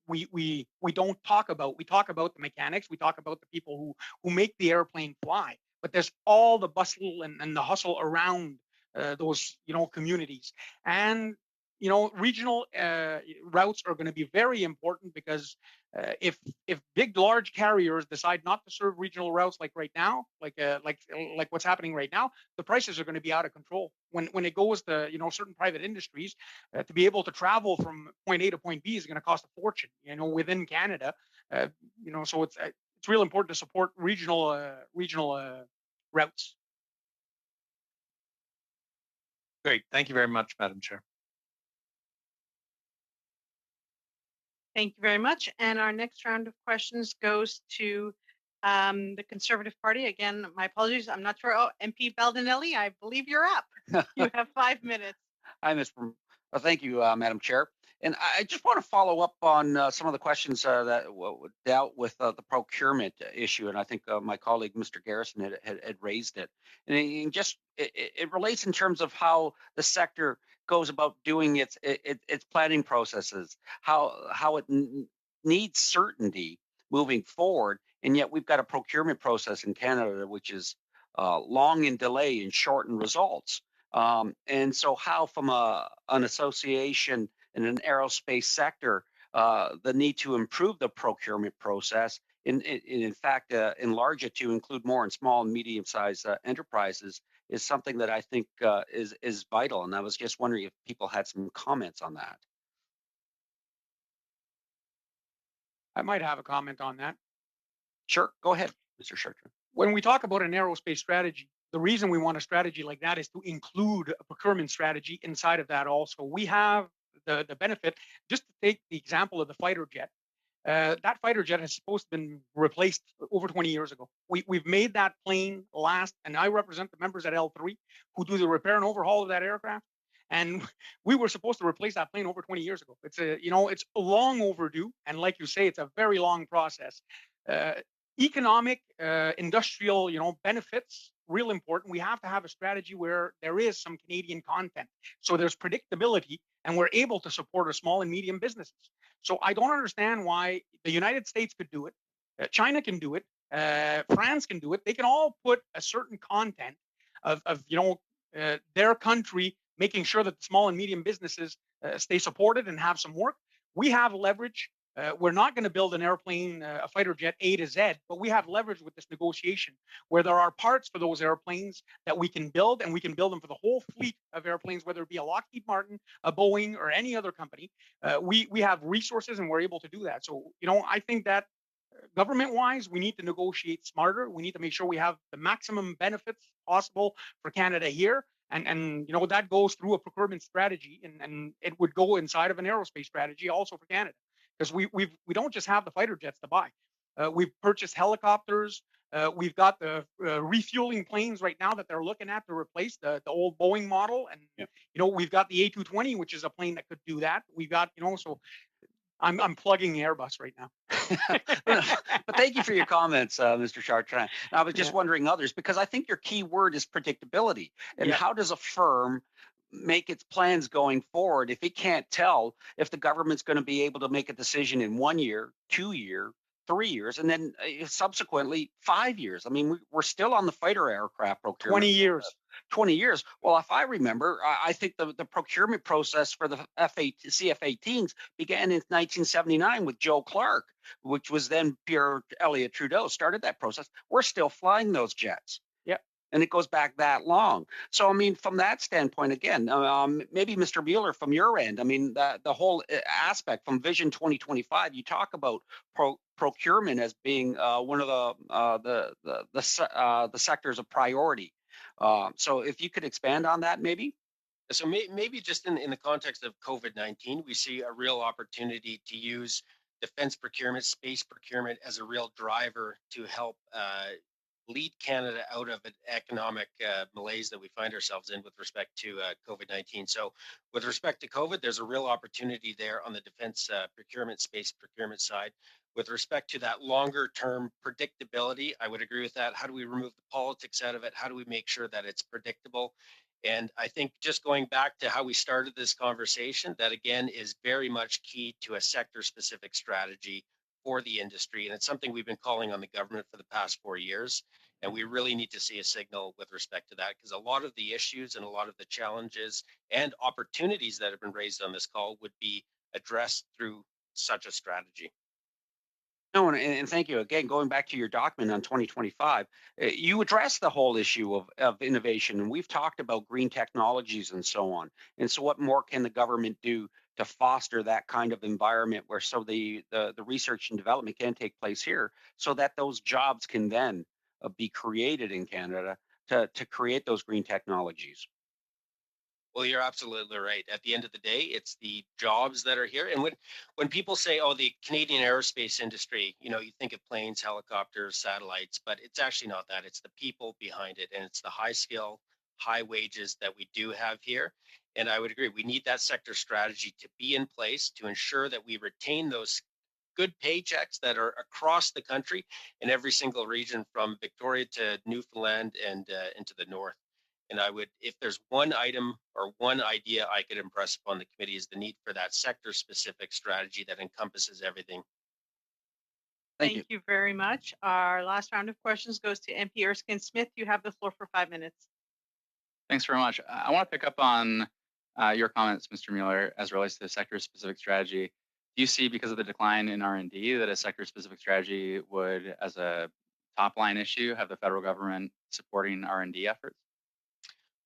we don't talk about. We talk about the mechanics. We talk about the people who make the airplane fly. But there's all the bustle and the hustle around those communities. And regional routes are going to be very important, because if big large carriers decide not to serve regional routes like right now, like what's happening right now, the prices are going to be out of control. When it goes to certain private industries, to be able to travel from point A to point B is going to cost a fortune. Within Canada, so it's real important to support regional routes. Great. Thank you very much, Madam Chair. Thank you very much. And our next round of questions goes to the Conservative Party. Again, my apologies. I'm not sure. Oh, MP Baldinelli, I believe you're up. You have 5 minutes. Hi, thank you, Madam Chair. And I just want to follow up on some of the questions that dealt with the procurement issue. And I think my colleague, Mr. Garrison, had raised it. And it relates in terms of how the sector goes about doing its planning processes, how it needs certainty moving forward. And yet we've got a procurement process in Canada which is long in delay and short in results. And so how, from an association in an aerospace sector, the need to improve the procurement process, in fact, enlarge it to include more in small and medium-sized enterprises, is something that I think is vital. And I was just wondering if people had some comments on that. I might have a comment on that. Sure, go ahead, Mr. Chartrand. When we talk about an aerospace strategy, the reason we want a strategy like that is to include a procurement strategy inside of that also. We have the benefit, just to take the example of the fighter jet. That fighter jet has supposed to have been replaced over 20 years ago. We've made that plane last, and I represent the members at L3 who do the repair and overhaul of that aircraft. And we were supposed to replace that plane over 20 years ago. It's long overdue. And like you say, it's a very long process. Economic, industrial, benefits, real important. We have to have a strategy where there is some Canadian content, so there's predictability, and we're able to support our small and medium businesses. So I don't understand why the United States could do it, China can do it, France can do it. They can all put a certain content of their country, making sure that the small and medium businesses stay supported and have some work. We have leverage. We're not going to build an airplane, a fighter jet A to Z, but we have leverage with this negotiation where there are parts for those airplanes that we can build, and we can build them for the whole fleet of airplanes, whether it be a Lockheed Martin, a Boeing, or any other company. We have resources, and we're able to do that. So, I think that government-wise, we need to negotiate smarter. We need to make sure we have the maximum benefits possible for Canada here. And that goes through a procurement strategy, and it would go inside of an aerospace strategy also for Canada. Because we don't just have the fighter jets to buy. We've purchased helicopters. We've got the refueling planes right now that they're looking at to replace the old Boeing model. And, we've got the A220, which is a plane that could do that. We've got, so I'm plugging Airbus right now. But thank you for your comments, Mr. Chartrand. I was just wondering others, because I think your key word is predictability. And how does a firm make its plans going forward if it can't tell if the government's going to be able to make a decision in 1 year, 2 year, 3 years, and then subsequently 5 years? I mean, we're still on the fighter aircraft procurement. 20 years. 20 years. Well, if I remember, I think the procurement process for the CF-18s began in 1979 with Joe Clark, which was then Pierre Elliott Trudeau started that process. We're still flying those jets. And it goes back that long. So, I mean, from that standpoint, again, maybe Mr. Mueller, from your end, I mean, the whole aspect from Vision 2025, you talk about procurement as being one of the sectors of priority. So if you could expand on that, maybe? So maybe just in the context of COVID-19, we see a real opportunity to use defense procurement, space procurement as a real driver to help lead Canada out of an economic malaise that we find ourselves in with respect to COVID-19. So with respect to COVID, there's a real opportunity there on the defense procurement, space procurement side. With respect to that longer term predictability, I would agree with that. How do we remove the politics out of it? How do we make sure that it's predictable? And I think just going back to how we started this conversation, that again is very much key to a sector specific strategy for the industry. And it's something we've been calling on the government for the past 4 years. And we really need to see a signal with respect to that, because a lot of the issues and a lot of the challenges and opportunities that have been raised on this call would be addressed through such a strategy. No, and thank you again. Going back to your document on 2025, you address the whole issue of innovation, and we've talked about green technologies and so on. And so, what more can the government do to foster that kind of environment where the research and development can take place here, so that those jobs can then be created in Canada to create those green technologies? Well, you're absolutely right. At the end of the day, it's the jobs that are here. And when people say, "Oh, the Canadian aerospace industry," you think of planes, helicopters, satellites, but it's actually not that. It's the people behind it, and it's the high skill, high wages that we do have here. And I would agree, we need that sector strategy to be in place to ensure that we retain those good paychecks that are across the country in every single region from Victoria to Newfoundland and into the north. And I would, if there's one item or one idea I could impress upon the committee, is the need for that sector specific strategy that encompasses everything. Thank you. Thank you very much. Our last round of questions goes to MP Erskine Smith. You have the floor for 5 minutes. Thanks very much. I want to pick up on your comments, Mr. Mueller, as it relates to the sector-specific strategy. Do you see, because of the decline in R&D, that a sector-specific strategy would, as a top-line issue, have the federal government supporting R&D efforts?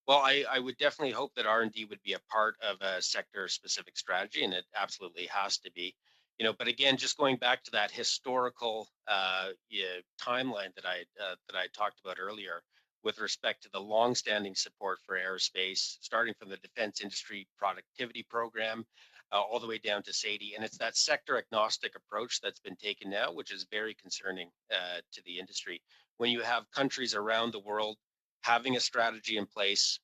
Well, I would definitely hope that R&D would be a part of a sector-specific strategy, and it absolutely has to be. But again, just going back to that historical timeline that I talked about earlier, with respect to the longstanding support for aerospace, starting from the Defense Industry Productivity Program all the way down to SADE. And it's that sector agnostic approach that's been taken now, which is very concerning to the industry. When you have countries around the world having a strategy in place,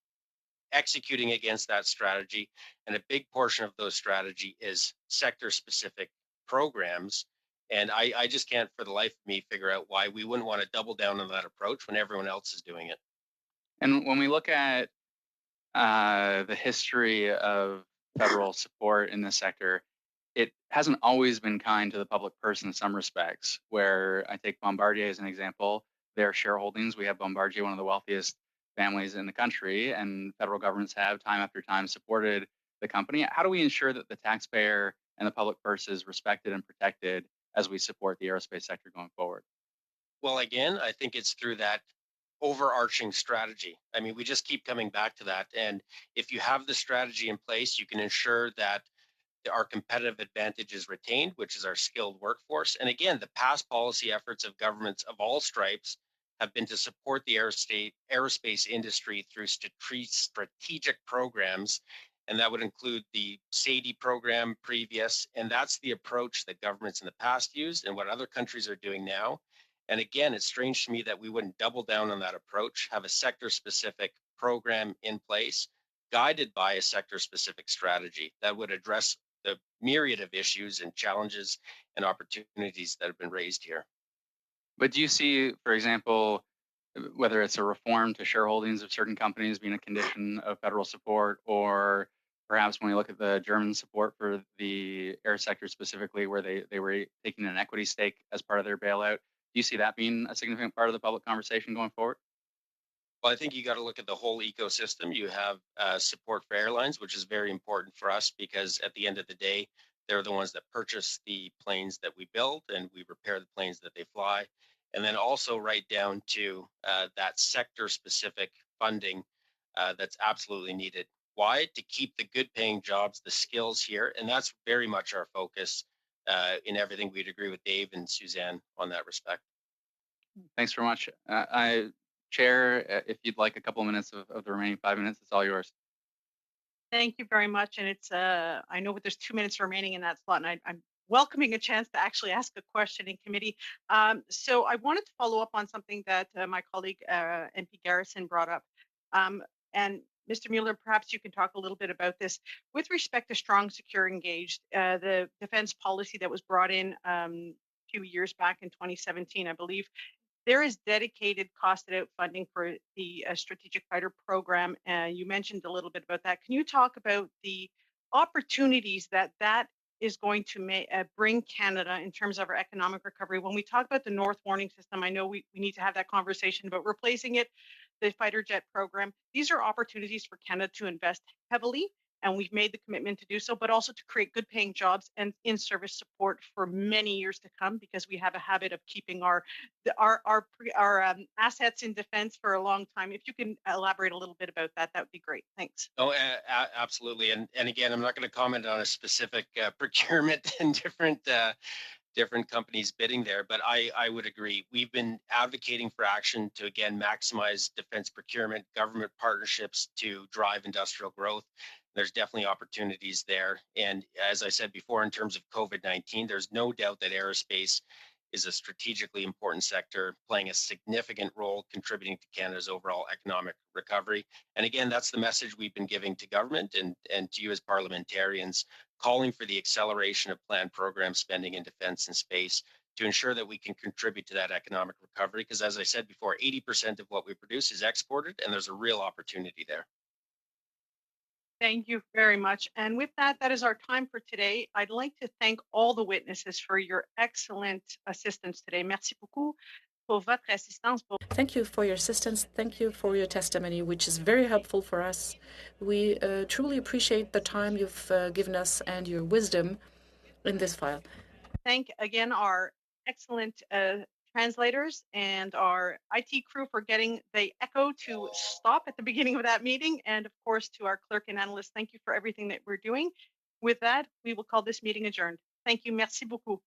executing against that strategy, and a big portion of those strategy is sector specific programs. And I just can't for the life of me figure out why we wouldn't want to double down on that approach when everyone else is doing it. And when we look at the history of federal support in this sector, it hasn't always been kind to the public purse in some respects. Where I take Bombardier as an example, their shareholdings, we have Bombardier, one of the wealthiest families in the country, and federal governments have time after time supported the company. How do we ensure that the taxpayer and the public purse is respected and protected as we support the aerospace sector going forward? Well, again, I think it's through that overarching strategy. I mean, we just keep coming back to that. And if you have the strategy in place, you can ensure that our competitive advantage is retained, which is our skilled workforce. And again, the past policy efforts of governments of all stripes have been to support the aerospace industry through strategic programs. And that would include the SADE program previous. And that's the approach that governments in the past used and what other countries are doing now. And again, it's strange to me that we wouldn't double down on that approach, have a sector specific program in place, guided by a sector specific strategy that would address the myriad of issues and challenges and opportunities that have been raised here. But do you see, for example, whether it's a reform to shareholdings of certain companies being a condition of federal support, or perhaps when we look at the German support for the air sector specifically, where they were taking an equity stake as part of their bailout, do you see that being a significant part of the public conversation going forward? Well, I think you got to look at the whole ecosystem. You have support for airlines, which is very important for us because at the end of the day, they're the ones that purchase the planes that we build and we repair the planes that they fly. And then also right down to that sector specific funding that's absolutely needed. Why? To keep the good paying jobs, the skills here. And that's very much our focus in everything. We'd agree with Dave and Suzanne on that respect. Thanks very much. Chair, if you'd like a couple of minutes of the remaining 5 minutes, it's all yours. Thank you very much. And it's I know there's 2 minutes remaining in that slot, and I'm welcoming a chance to actually ask a question in committee. So I wanted to follow up on something that my colleague MP Garrison brought up. And Mr. Mueller, perhaps you can talk a little bit about this with respect to strong, secure, engaged. The defense policy that was brought in a few years back in 2017, I believe, there is dedicated costed out funding for the strategic fighter program. You mentioned a little bit about that. Can you talk about the opportunities that that is going to bring Canada in terms of our economic recovery? When we talk about the North Warning System, I know we need to have that conversation about replacing it, the fighter jet program. These are opportunities for Canada to invest heavily, and we've made the commitment to do so, but also to create good paying jobs and in-service support for many years to come, because we have a habit of keeping our assets in defense for a long time. If you can elaborate a little bit about that, that would be great. Thanks. Oh, absolutely. And again, I'm not going to comment on a specific procurement and different companies bidding there, but I would agree. We've been advocating for action to, again, maximize defense procurement, government partnerships to drive industrial growth. There's definitely opportunities there. And as I said before, in terms of COVID-19, there's no doubt that aerospace is a strategically important sector, playing a significant role contributing to Canada's overall economic recovery. And again, that's the message we've been giving to government and to you as parliamentarians, calling for the acceleration of planned program spending in defense and space to ensure that we can contribute to that economic recovery. Because as I said before, 80% of what we produce is exported, and there's a real opportunity there. Thank you very much. And with that, that is our time for today. I'd like to thank all the witnesses for your excellent assistance today. Merci beaucoup pour votre assistance. Thank you for your assistance. Thank you for your testimony, which is very helpful for us. We truly appreciate the time you've given us and your wisdom in this file. Thank again our excellent translators and our IT crew for getting the echo to stop at the beginning of that meeting. And of course, to our clerk and analyst, thank you for everything that we're doing. With that, we will call this meeting adjourned. Thank you. Merci beaucoup.